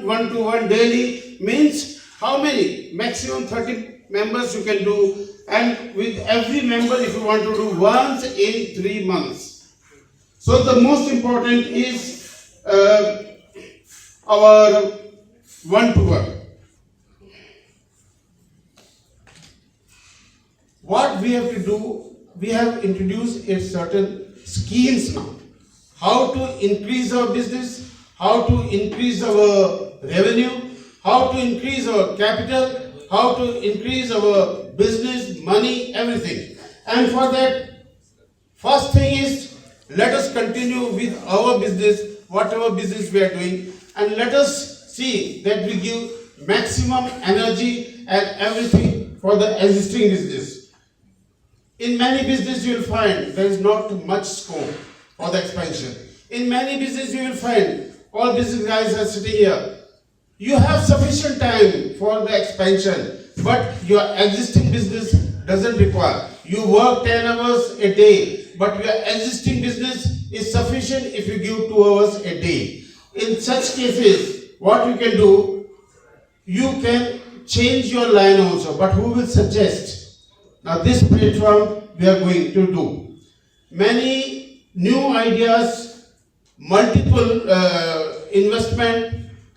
one-to-one daily, means how many? Maximum 30 members you can do, and with every member if you want to do once in 3 months. So the most important is our one-to-one. What we have to do, we have introduced a certain schemes now. How to increase our business, how to increase our revenue, how to increase our capital, how to increase our business, money, everything. And for that, first thing is, let us continue with our business, whatever business we are doing, and let us see that we give maximum energy and everything for the existing business. In many businesses you will find there is not much scope for the expansion. In many businesses you will find, all business guys are sitting here, you have sufficient time for the expansion, but your existing business doesn't require. You work 10 hours a day, but your existing business is sufficient if you give 2 hours a day. In such cases, what you can do, you can change your line also, but who will suggest? Now this platform we are going to do. Many new ideas, multiple investment,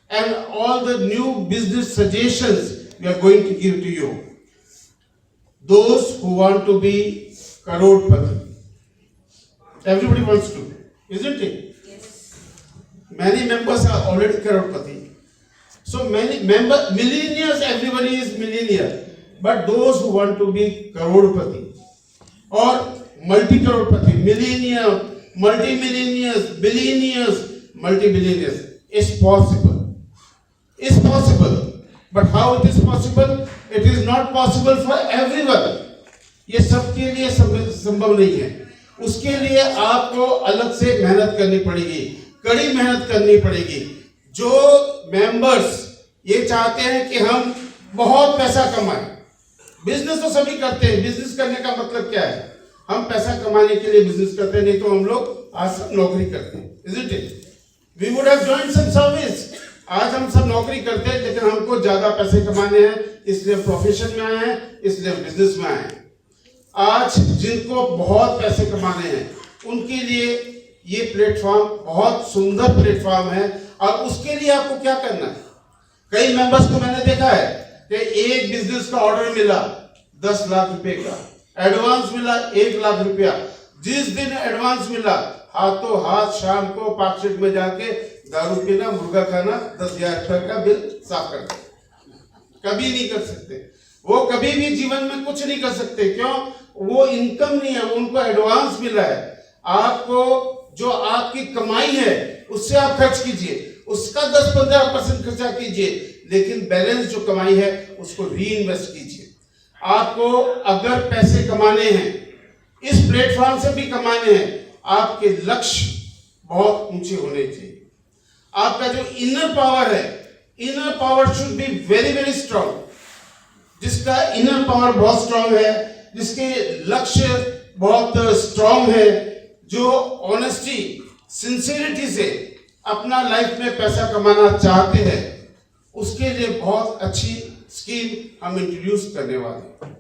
and all the new business suggestions we are going to give to you. Those who want to be crorepati. Everybody wants to, isn't it? Yes. Many members are already crorepati. So many millionaires, everybody is millionaire. But those who want to be crorepati or multi-crorepati, millionaire, multi-millionaires, billionaires, multi-billionaires, is possible. Is possible. But how it is possible? It is not possible for everyone. ये सबके लिए संभव नहीं है. उसके लिए आपको अलग से मेहनत करनी पड़ेगी, कड़ी मेहनत करनी पड़ेगी. जो मेंबर्स ये चाहते हैं कि हम बहुत पैसा कमाएं, बिजनेस तो सभी करते हैं. बिजनेस करने का मतलब क्या है? हम पैसा कमाने के लिए बिजनेस करते हैं, नहीं तो हम लोग आज सब नौकरी करते हैं, isn't it? We would have joined some service. आज हम सब नौकरी करते हैं, लेकिन हमको ज्यादा पैसे कमाने हैं, इसलिए प्रोफेशन में आए हैं, इसलिए बिजनेस में आए हैं. आज जिनको बहुत पैसे कमाने हैं, उनके लिए ये प्लेटफॉर्म बहुत सुंदर प्लेटफॉर्म है. और उसके लिए आपको क्या करना है? कई मेंबर्स को मैंने देखा है कि एक बिजनेस का ऑर्डर मिला, 10 लाख रुपए का, एडवांस मिला 1 लाख रुपया। जिस दिन एडवांस मिला हाथों हाथ शाम को पार्कशेड में जाके दारू पीना, मुर्गा खाना, 10,000 रुपए का बिल साफ कर देना। कभी नहीं कर सकते वो, कभी भी जीवन में कुछ नहीं कर सकते। क्यों? वो इनकम नहीं है, उनको एडवांस मिला है। आपको जो आपकी कमाई है उससे आप खर्च कीजिए, उसका 10-15% खर्चा कीजिए, लेकिन बैलेंस जो कमाई है उसको री इन्वेस्ट कीजिए। आपको अगर पैसे कमाने हैं, इस प्लेटफॉर्म से भी कमाने हैं, आपके लक्ष्य बहुत ऊंचे होने चाहिए। आपका जो इनर पावर है, inner power should be very very strong. जिसका इनर पावर बहुत स्ट्रांग है, जिसके लक्ष्य बहुत स्ट्रांग है, जो ऑनेस्टी सिंसियरिटी से अपना लाइफ में पैसा कमाना चाहते हैं, उसके लिए बहुत अच्छी स्कीम हम इंट्रोड्यूस करने वाले हैं।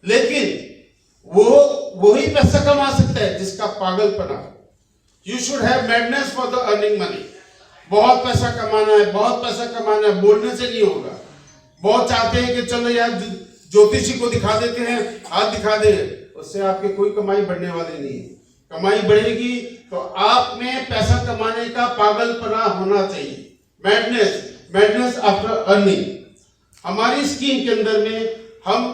लेकिन वही पैसा कमा सकता है जिसका पागलपना। You should have madness for the earning money. बहुत पैसा कमाना है, बहुत पैसा कमाना है, बोलने से नहीं होगा। बहुत चाहते हैं कि चलो यार ज्योतिषी को दिखा देते हैं, हाथ दिखा दे, उससे आपके कोई कमाई बढ़ने वाली नहीं है। कमाई बढ़ेगी तो आप में पैसा कमाने का पागलपना होना चाहिए, मैडनेस आफ्टर अर्निंग। हमारी स्कीम के अंदर में हम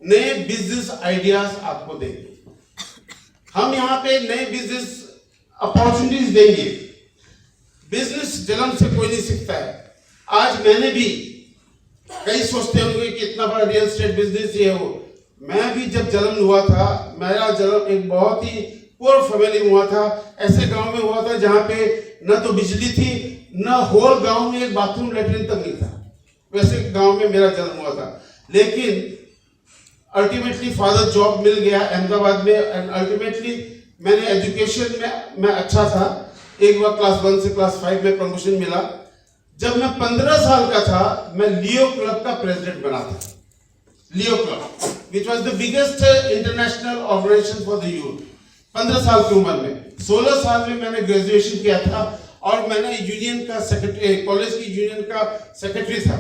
नए बिजनेस आइडियाज आपको देंगे, हम यहाँ पे नए बिजनेस अपॉर्चुनिटीज देंगे। बिजनेस जन्म से कोई नहीं सीखता है। आज मैंने भी, कई सोचते होंगे कि इतना बड़ा रियल एस्टेट बिजनेस ये हो, मैं भी जब जन्म हुआ था, मेरा जन्म एक बहुत ही पुअर फैमिली में हुआ था। ऐसे गांव में हुआ था जहां पे न तो बिजली थी, न होल गांव में एक बाथरूम लेटरिन तक नहीं था। वैसे गांव में मेरा जन्म हुआ था, लेकिन अल्टीमेटली फादर जॉब मिल गया अहमदाबाद में, एंड अल्टीमेटली मैंने एजुकेशन में मैं अच्छा था। एक बार क्लास 1 से क्लास 5 में प्रमोशन मिला। जब मैं 15 साल का था, मैं लियो क्लब का प्रेसिडेंट बना था। Leo club which was the biggest international organisation for the youth. 15 साल की उम्र में, 16 साल में मैंने ग्रेजुएशन किया था और मैंने यूनियन का सेक्रेटरी, कॉलेज की यूनियन का सेक्रेटरी था।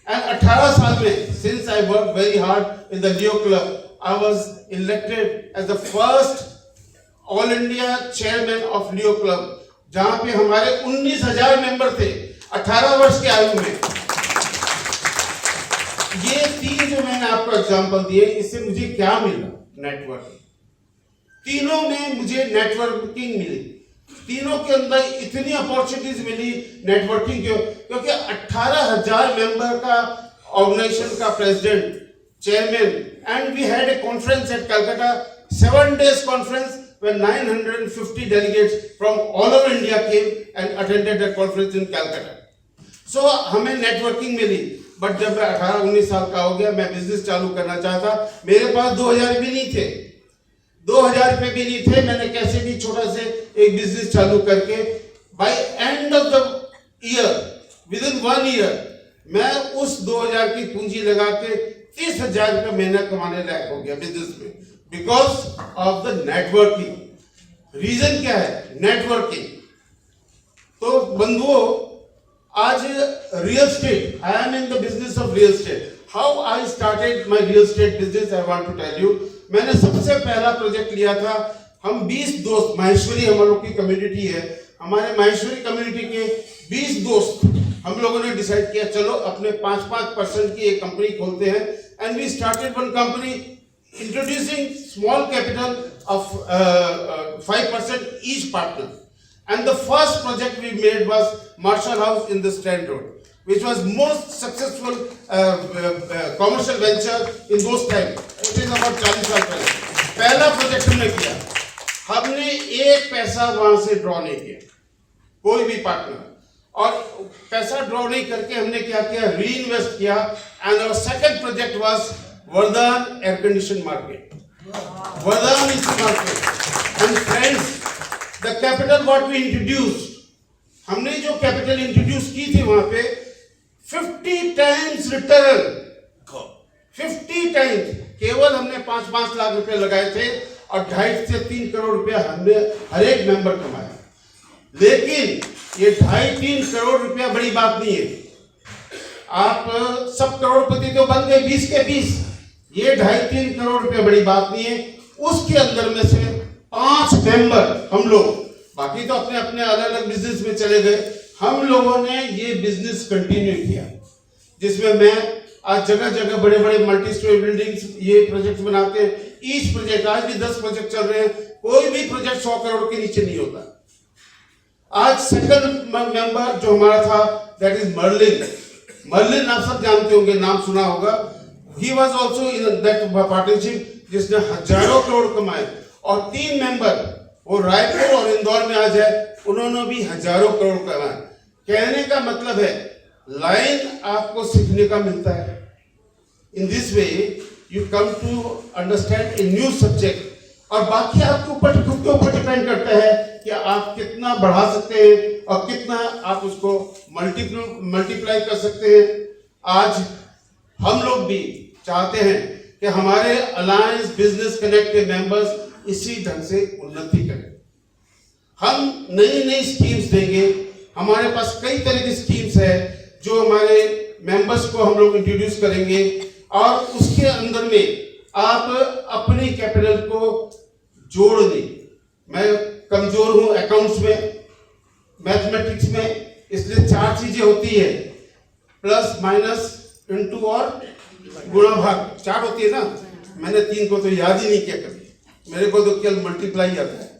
एंड 18 साल में, since I work very hard in the Leo club, I was elected as the first all India chairman of Leo club, जहां पे हमारे 19,000 मेंबर थे 18 वर्ष की आयु में। ये 3 जो मैंने आपको एग्जांपल दिए, इससे मुझे क्या मिला? नेटवर्किंग। तीनों में मुझे नेटवर्किंग मिली, तीनों के अंदर इतनी अपॉर्चुनिटीज मिली नेटवर्किंग के, क्योंकि 18,000 मेंबर का ऑर्गेनाइजेशन का president, chairman, and we had a conference at Calcutta, 7 days conference where 950 delegates from all over India came and attended that conference in Calcutta. So हमें नेटवर्किंग मिली। बट जब मैं 18-19 साल का हो गया, मैं बिजनेस चालू करना चाहता, मेरे पास 2,000 भी नहीं थे, 2,000 रुपए भी नहीं थे। मैंने कैसे भी छोटा से एक बिजनेस चालू करके by end of the year, with in 1 year, मैं उस 2,000 की पूंजी लगा के 30,000 रुपये महीना कमाने लायक हो गया बिजनेस में, because of the networking. Reason क्या है? नेटवर्किंग। तो बंधुओं, आज real estate, I am in the business of real estate. How I started my real estate business, I want to tell you. मैंने सबसे पहला प्रोजेक्ट लिया था, हम 20 दोस्त, माहेश्वरी हम लोग की कम्युनिटी है, हमारे माहेश्वरी कम्युनिटी के 20 दोस्त, हम लोगों ने डिसाइड किया चलो अपने 5% की एक कंपनी खोलते हैं। And we started one company introducing small capital of 5% each partner. And the first project we made was Marshall House in the Strand Road, which was most successful commercial venture in those times. It is about 40 साल पहले पहला project हमने किया। हमने एक पैसा वहां से ड्रॉ नहीं किया, कोई भी पार्टनर, और पैसा ड्रॉ नहीं करके हमने क्या किया? री इन्वेस्ट किया। And our second project was Vardhan air condition market. Vardhan is the market. And friends, the capital what we introduced, हमने जो capital introduce की थी वहां पे 50 times return, 50 times। केवल हमने 5-5 लाख रुपए लगाए थे और 2.5 से 3 करोड़ रुपया हमने हर एक मेंबर कमाया। लेकिन ये 2.5-3 करोड़ रुपया बड़ी बात नहीं है। आप सब करोड़पति तो बन गए 20 के 20, ये 2.5-3 करोड़ रुपए बड़ी बात नहीं है। उसके अंदर में से 5 मेंबर हम लोग, बाकी तो अपने अपने अलग अलग बिजनेस में चले गए, हम लोगों ने ये बिजनेस कंटिन्यू किया, जिसमें मैं आज जगह जगह बड़े बड़े मल्टी स्टोरी बिल्डिंग्स ये प्रोजेक्ट बनाते हैं। ईच प्रोजेक्ट, आज भी 10 प्रोजेक्ट चल रहे हैं, कोई भी प्रोजेक्ट 100 करोड़ के नीचे नहीं होता। आज सेकंड मेंबर जो हमारा था, दैट इज मर्लिन। मर्लिन आप सब जानते होंगे, नाम सुना होगा। He was also in that partnership जिसने हजारों करोड़ कमाए। और 3 मेंबर वो रायपुर और इंदौर में आज है, उन्होंने भी हजारों करोड़ कमाए। कहने का मतलब है लाइन आपको सीखने का मिलता है। In this way you come to understand a new subject. और बाकी आपके ऊपर, खुद के ऊपर डिपेंड करता है कि आप कितना बढ़ा सकते हैं और कितना आप उसको मल्टीप्लाई कर सकते हैं। आज हम लोग भी चाहते हैं कि हमारे अलायंस बिजनेस कनेक्ट के मेंबर्स इसी ढंग से उन्नति करें। हम नई नई स्कीम्स देंगे। हमारे पास कई तरह की स्कीम्स है जो हमारे मेंबर्स को हम लोग इंट्रोड्यूस करेंगे, और उसके अंदर में आप अपनी कैपिटल को जोड़ दें। मैं कमजोर हूं अकाउंट्स में, मैथमेटिक्स में, इसलिए 4 चीजें होती है, प्लस माइनस इंटू और गुणा भाग, 4 होती है ना। मैंने 3 को तो याद ही नहीं किया कभी, मेरे को तो केवल मल्टीप्लाई आता है।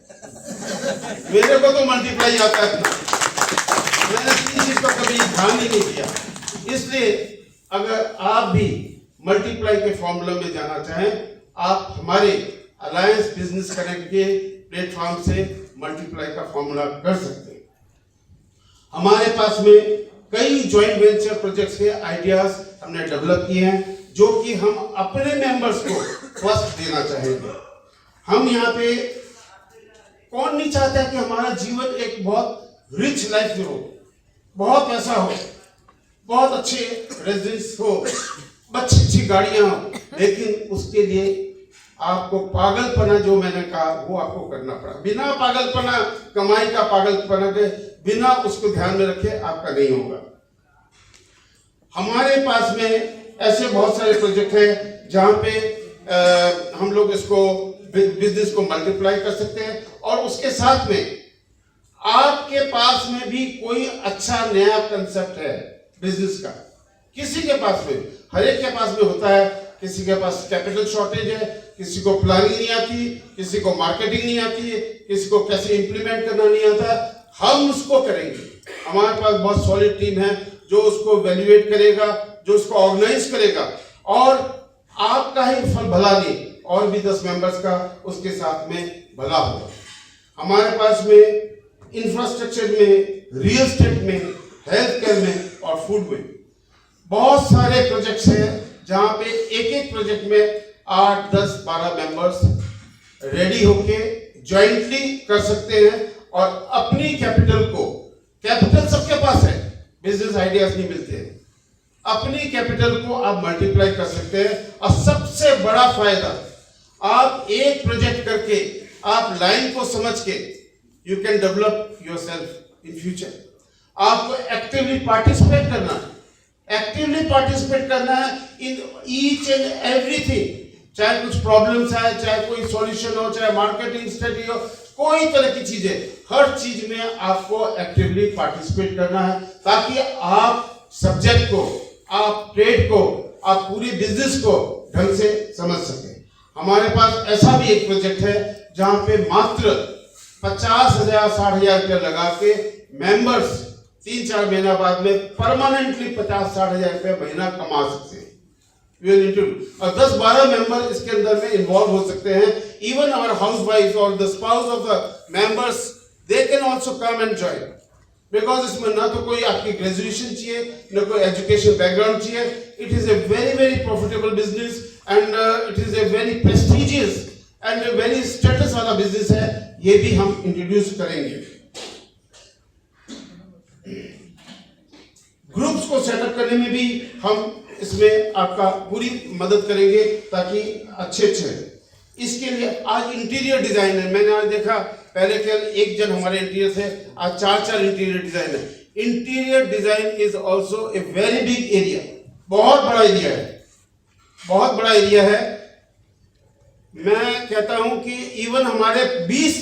मेरे को तो मल्टीप्लाई आता है अपना, मैंने 3 चीज का कभी ध्यान ही नहीं दिया। इसलिए अगर आप भी मल्टीप्लाई के फॉर्मूला में जाना चाहें, आप हमारे अलायंस बिजनेस कनेक्ट के प्लेटफॉर्म से मल्टीप्लाई का फॉर्मूला कर सकते हैं। हमारे पास में कई जॉइंट वेंचर प्रोजेक्ट्स के आइडियाज हमने डेवलप किए हैं, जो कि हम अपने मेंबर्स को फर्स्ट देना चाहेंगे। हम यहाँ पे, कौन नहीं चाहता है कि हमारा जीवन एक बहुत रिच लाइफ में हो, बहुत पैसा हो, बहुत अच्छे रेजिडेंस हो, अच्छी गाड़ियां हो, लेकिन उसके लिए आपको पागलपना, जो मैंने कहा, वो आपको करना पड़ा। बिना पागलपना, कमाई का पागलपना के बिना उसको ध्यान में रखे आपका नहीं होगा। हमारे पास में ऐसे बहुत सारे प्रोजेक्ट हैं जहां पे हम लोग इसको बिजनेस को मल्टीप्लाई कर सकते हैं, और उसके साथ में आपके पास में भी कोई अच्छा नया कंसेप्ट है बिजनेस का, किसी के पास में, हर एक के पास में होता है। किसी के पास कैपिटल शॉर्टेज है, किसी को प्लानिंग नहीं आती, किसी को मार्केटिंग नहीं आती है, किसी को कैसे इंप्लीमेंट करना नहीं आता। हम उसको करेंगे। हमारे पास बहुत सॉलिड टीम है जो उसको वैल्यूएट करेगा, जो उसको ऑर्गेनाइज करेगा, और आपका ही फल भला नहीं, और भी 10 मेंबर्स का उसके साथ में भला होगा। हमारे पास में इंफ्रास्ट्रक्चर में, रियल एस्टेट में, हेल्थ केयर में और फूड में बहुत सारे प्रोजेक्ट्स हैं, जहां पे एक प्रोजेक्ट में 8, 10, 12 मेंबर्स रेडी होके ज्वाइंटली कर सकते हैं, और अपनी कैपिटल को, कैपिटल सबके पास है, बिजनेस आइडियाज नहीं मिलते हैं, अपनी कैपिटल को आप मल्टीप्लाई कर सकते हैं। और सबसे बड़ा फायदा, आप एक प्रोजेक्ट करके, आप लाइन को समझ के, you can develop yourself in future. आपको एक्टिवली पार्टिसिपेट करना है, एक्टिवली पार्टिसिपेट करना है इन ईच एंड एवरीथिंग। चाहे कुछ प्रॉब्लम्स आए, चाहे कोई सॉल्यूशन हो, चाहे मार्केटिंग स्ट्रेटजी हो, कोई तरह की चीजें, हर चीज में आपको एक्टिवली पार्टिसिपेट करना है, ताकि आप सब्जेक्ट को, आप ट्रेड को, आप पूरी बिजनेस को ढंग से समझ सके। हमारे पास ऐसा भी एक प्रोजेक्ट है जहां पे मात्र 50,000 60,000 रुपया लगा के मेंबर्स 3-4 महीना बाद में परमानेंटली 50-60,000 रुपया महीना कमा सकते हैं। और 10-12 मेंबर इसके अंदर में इन्वॉल्व हो सकते हैं। इवन आवर हाउस वाइफ और the spouse of the members, they can also come and join, because इसमें ना तो कोई आपकी ग्रेजुएशन चाहिए, ना कोई एजुकेशन बैकग्राउंड चाहिए। It is a very very profitable business, and it is a very prestigious and very status वाला बिजनेस है। ये भी हम इंट्रोड्यूस करेंगे। ग्रुप्स को सेटअप करने में भी हम इसमें आपका पूरी मदद करेंगे, ताकि अच्छे इसके लिए आज इंटीरियर डिजाइन है। मैंने आज देखा, पहले केवल 1 जन हमारे इंटीरियर थे, आज 4 इंटीरियर डिजाइन है। Interior design is also a very big area, बहुत बड़ा एरिया है। बहुत बड़ा एरिया है। मैं कहता हूं कि इवन हमारे 15-20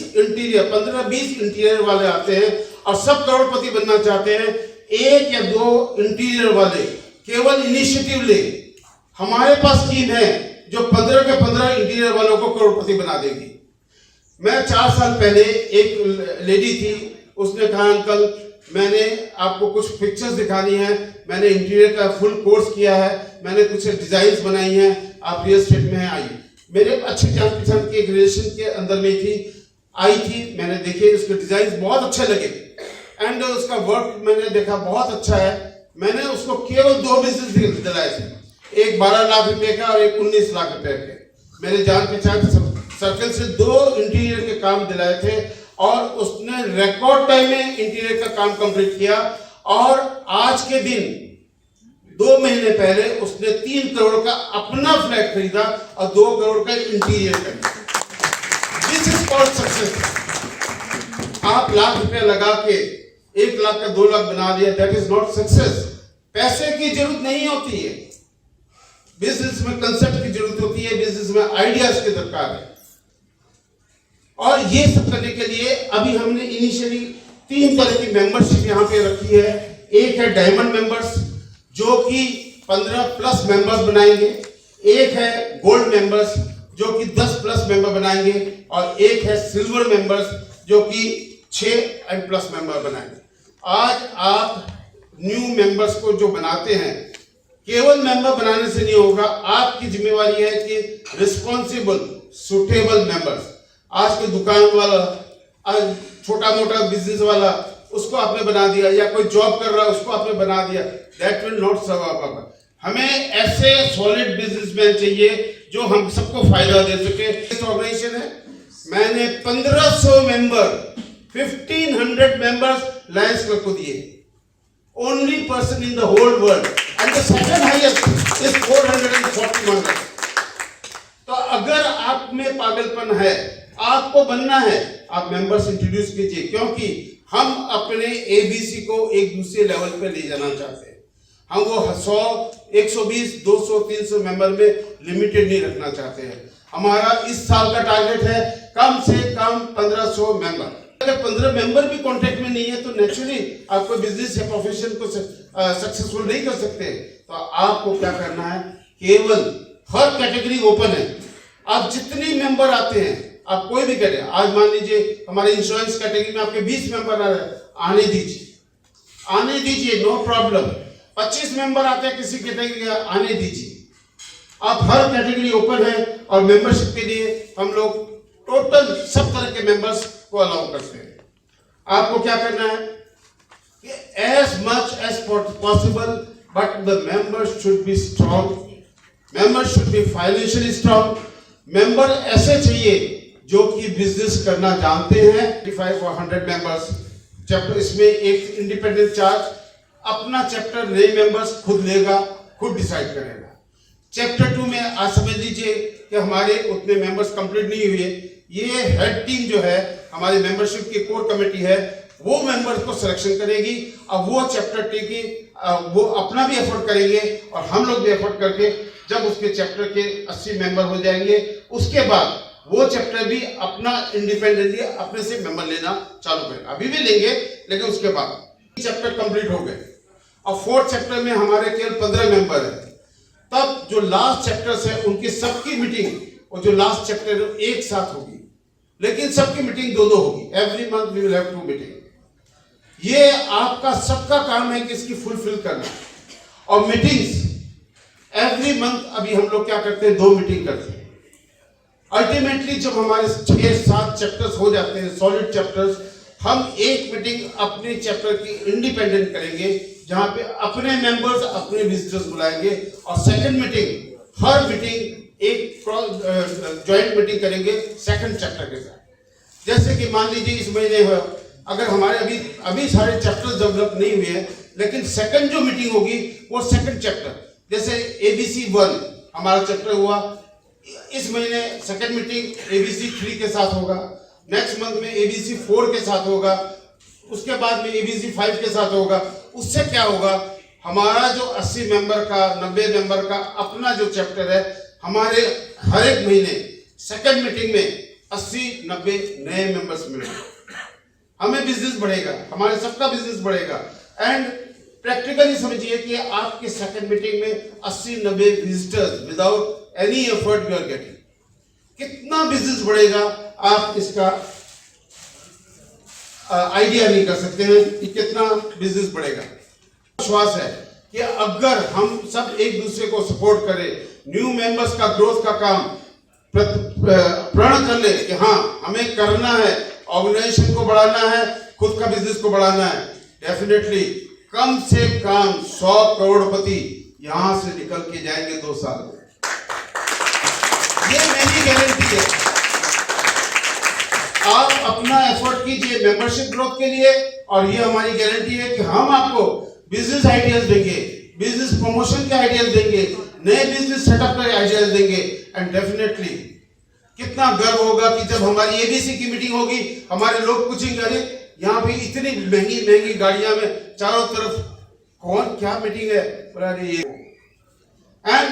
इंटीरियर वाले आते हैं और सब करोड़पति बनना चाहते हैं। 1 या 2 इंटीरियर वाले केवल इनिशिएटिव ले, हमारे पास टीम है जो 15 के 15 इंटीरियर वालों को करोड़पति बना देगी। मैं 4 साल पहले एक लेडी थी, उसने कहा अंकल मैंने आपको कुछ पिक्चर्स दिखानी है, मैंने इंटीरियर का फुल कोर्स किया है, मैंने कुछ डिजाइन्स बनाई हैं, आप रियल एस्टेट में हैं आइए। मेरे अच्छे जान पहचान के एक रिलेशन के अंदर में आई थी, मैंने देखे उसके डिजाइन बहुत अच्छे लगे एंड उसका वर्क मैंने देखा बहुत अच्छा है। मैंने उसको केवल 2 बिजनेस दिलाए थे, एक 12 लाख रुपए का और एक 19 लाख रुपए के। मेरे जान पहचान सर्कल से 2 इंटीरियर के काम दिलाए थे और उसने रिकॉर्ड टाइम में इंटीरियर का काम कंप्लीट किया और आज के दिन 2 महीने पहले उसने 3 करोड़ का अपना फ्लैट खरीदा और 2 करोड़ का इंटीरियर खरीदा। This is called success. आप लाख रुपए लगा के 1 लाख का 2 लाख बना दिया, दैट इज नॉट सक्सेस। पैसे की जरूरत नहीं होती है, बिजनेस में कंसेप्ट की जरूरत होती है, बिजनेस में आइडियाज की दरकार है। और ये सब करने के लिए अभी हमने इनिशियली 3 तरह की मेंबरशिप यहाँ पे रखी है। एक है डायमंड मेंबर्स जो कि 15+ मेंबर्स बनाएंगे, एक है गोल्ड मेंबर्स जो कि 10+ मेंबर बनाएंगे और एक है सिल्वर मेंबर्स जो कि 6+ मेंबर बनाएंगे। आज आप न्यू मेंबर्स को जो बनाते हैं, केवल मेंबर बनाने से नहीं होगा, आपकी जिम्मेवारी है कि रिस्पॉन्सिबल सुटेबल मेंबर्स। आज के दुकान वाला, आज छोटा मोटा बिजनेस वाला, उसको आपने बना दिया, या कोई जॉब कर रहा है उसको आपने बना दिया, that will not serve our purpose. हमें ऐसे सॉलिड बिजनेसमैन चाहिए जो हम सबको फायदा दे सके। इस ऑर्गेनाइजेशन है, मैंने 1500 मेंबर 1500 मेंबर्स लायंस क्लब को दिए, only person in the whole world and the second highest is 440 members. तो अगर आप में पागलपन है, आपको बनना है, आप मेंबर्स इंट्रोड्यूस कीजिए, क्योंकि हम अपने एबीसी को एक दूसरे लेवल पे ले जाना चाहते हैं। हम वो 100, 120, 200, 300 मेंबर में लिमिटेड नहीं रखना चाहते हैं। हमारा इस साल का टारगेट है कम से कम 1500 मेंबर। अगर 15 मेंबर भी कॉन्टेक्ट में नहीं है तो नेचुरली आपको बिजनेस या प्रोफेशन को सक्सेसफुल नहीं कर सकते। तो आपको क्या करना है, केवल हर कैटेगरी ओपन है, आप जितनी मेंबर आते हैं आप कोई भी करें। आज मान लीजिए हमारे इंश्योरेंस कैटेगरी में आपके 20 मेंबर आ रहे हैं, आने दीजिए, नो प्रॉब्लम। 25 मेंबर आते हैं किसी कैटेगरी का, आने दीजिए। आप हर कैटेगरी ओपन है और मेंबरशिप के लिए हम लोग टोटल सब तरह के मेंबर्स को अलाउ करते हैं। आपको क्या करना है, as much as possible, but the members should be strong, members should be financially strong. Member ऐसे चाहिए जो कि बिजनेस करना जानते हैं। 55 और 100 मेंबर्स चैप्टर, इसमें एक इंडिपेंडेंट चार्ज, अपना चैप्टर नए मेंबर्स खुद लेगा, खुद डिसाइड करेगा। चैप्टर 2 में आज समझ लीजिए कि हमारे उतने मेंबर्स कंप्लीट नहीं हुए, ये हेड टीम जो है हमारी मेंबरशिप की कोर कमेटी है, वो मेंबर्स को सिलेक्शन करेगी और वो चैप्टर 2 की वो अपना भी एफर्ट करेंगे और हम लोग भी एफर्ट करके जब उसके चैप्टर के 80 मेंबर हो जाएंगे, उसके बाद वो चैप्टर भी अपना इंडिपेंडेंटली अपने से मेंबर लेना चालू करें। अभी भी लेंगे लेकिन उसके बाद चैप्टर कंप्लीट हो गए और 4th चैप्टर में हमारे केवल 15 मेंबर है। तब जो लास्ट चैप्टर्स है उनकी सबकी मीटिंग और जो लास्ट चैप्टर है एक साथ होगी, लेकिन सबकी मीटिंग 2-2 होगी। Every month we will have 2 meeting. ये आपका सबका काम है कि इसकी फुलफिल करना। और मीटिंग्स एवरी मंथ अभी हम लोग क्या करते हैं, 2 मीटिंग करते हैं। अल्टीमेटली जब हमारे 6-7 चैप्टर्स हो जाते हैं, सॉलिड चैप्टर्स, हम एक मीटिंग अपने चैप्टर की इंडिपेंडेंट करेंगे जहां पे अपने मेंबर्स अपने विजिटर्स बुलाएंगे और सेकंड मीटिंग, हर मीटिंग एक जॉइंट मीटिंग करेंगे सेकंड चैप्टर के साथ। जैसे कि मान लीजिए इस महीने अगर हमारे अभी सारे चैप्टर्स डेवलप नहीं हुए हैं, लेकिन सेकंड जो मीटिंग होगी वो सेकंड चैप्टर, जैसे ABC 1 हमारा चैप्टर हुआ, इस महीने सेकंड मीटिंग ABC 3 के साथ होगा, नेक्स्ट मंथ में ABC 4 के साथ होगा, उसके बाद में ABC 5 के साथ होगा। उससे क्या होगा, हमारा जो 80 मेंबर का 90 मेंबर का अपना जो चैप्टर है, हमारे हर एक महीने सेकंड मीटिंग में 80-90 नए मेंबर्स मिलेंगे। हमें बिजनेस बढ़ेगा, हमारे सबका बिजनेस बढ़ेगा। एंड प्रैक्टिकली समझिए कि आपके सेकंड मीटिंग में 80-90 visitors without any effort you are getting, कितना बिजनेस बढ़ेगा आप इसका आइडिया नहीं कर सकते हैं कि कितना बिजनेस बढ़ेगा। विश्वास है कि अगर हम सब एक दूसरे को सपोर्ट करें, न्यू मेंबर्स का ग्रोथ का काम प्रण कर ले कि हाँ हमें करना है, ऑर्गेनाइजेशन को बढ़ाना है, खुद का बिजनेस को बढ़ाना है, डेफिनेटली कम से कम 100 करोड़पति यहां से निकल के जाएंगे 2 साल में। ये मेरी गारंटी है। आप अपना एफर्ट कीजिए मेंबरशिप ग्रोथ के लिए, और ये हमारी गारंटी है कि हम आपको बिजनेस आइडियाज देंगे, बिजनेस प्रमोशन के आइडियाज देंगे, नए बिजनेस सेटअप के आइडियाज देंगे। एंड डेफिनेटली कितना गर्व होगा कि जब हमारी एबीसी की मीटिंग होगी, हमारे लोग पूछेंगे अरे यहाँ पे इतनी महंगी महंगी गाड़ियां में चारों तरफ कौन क्या मीटिंग है, अरे ये। And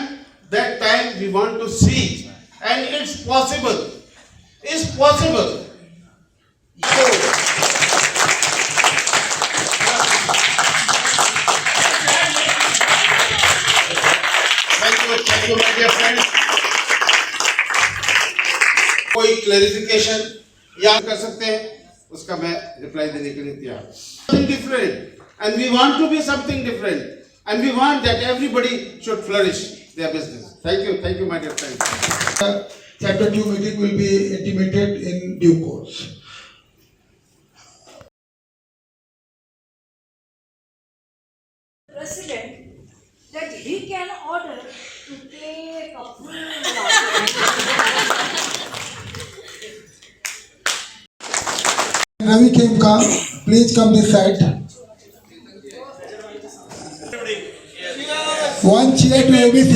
that time we want to see and it's possible, is possible. Thank you, my dear friends. कोई क्लैरिफिकेशन या कर सकते हैं, उसका मैं रिप्लाई देने के लिए तैयार। Something different, and we want to be something different, and we want that everybody should flourish their business. Thank you, my dear friends. Chapter 2 meeting will be intimated in due course. President, that he can order to take a full Ravi Khemka, please come this side. One cheer to ABC.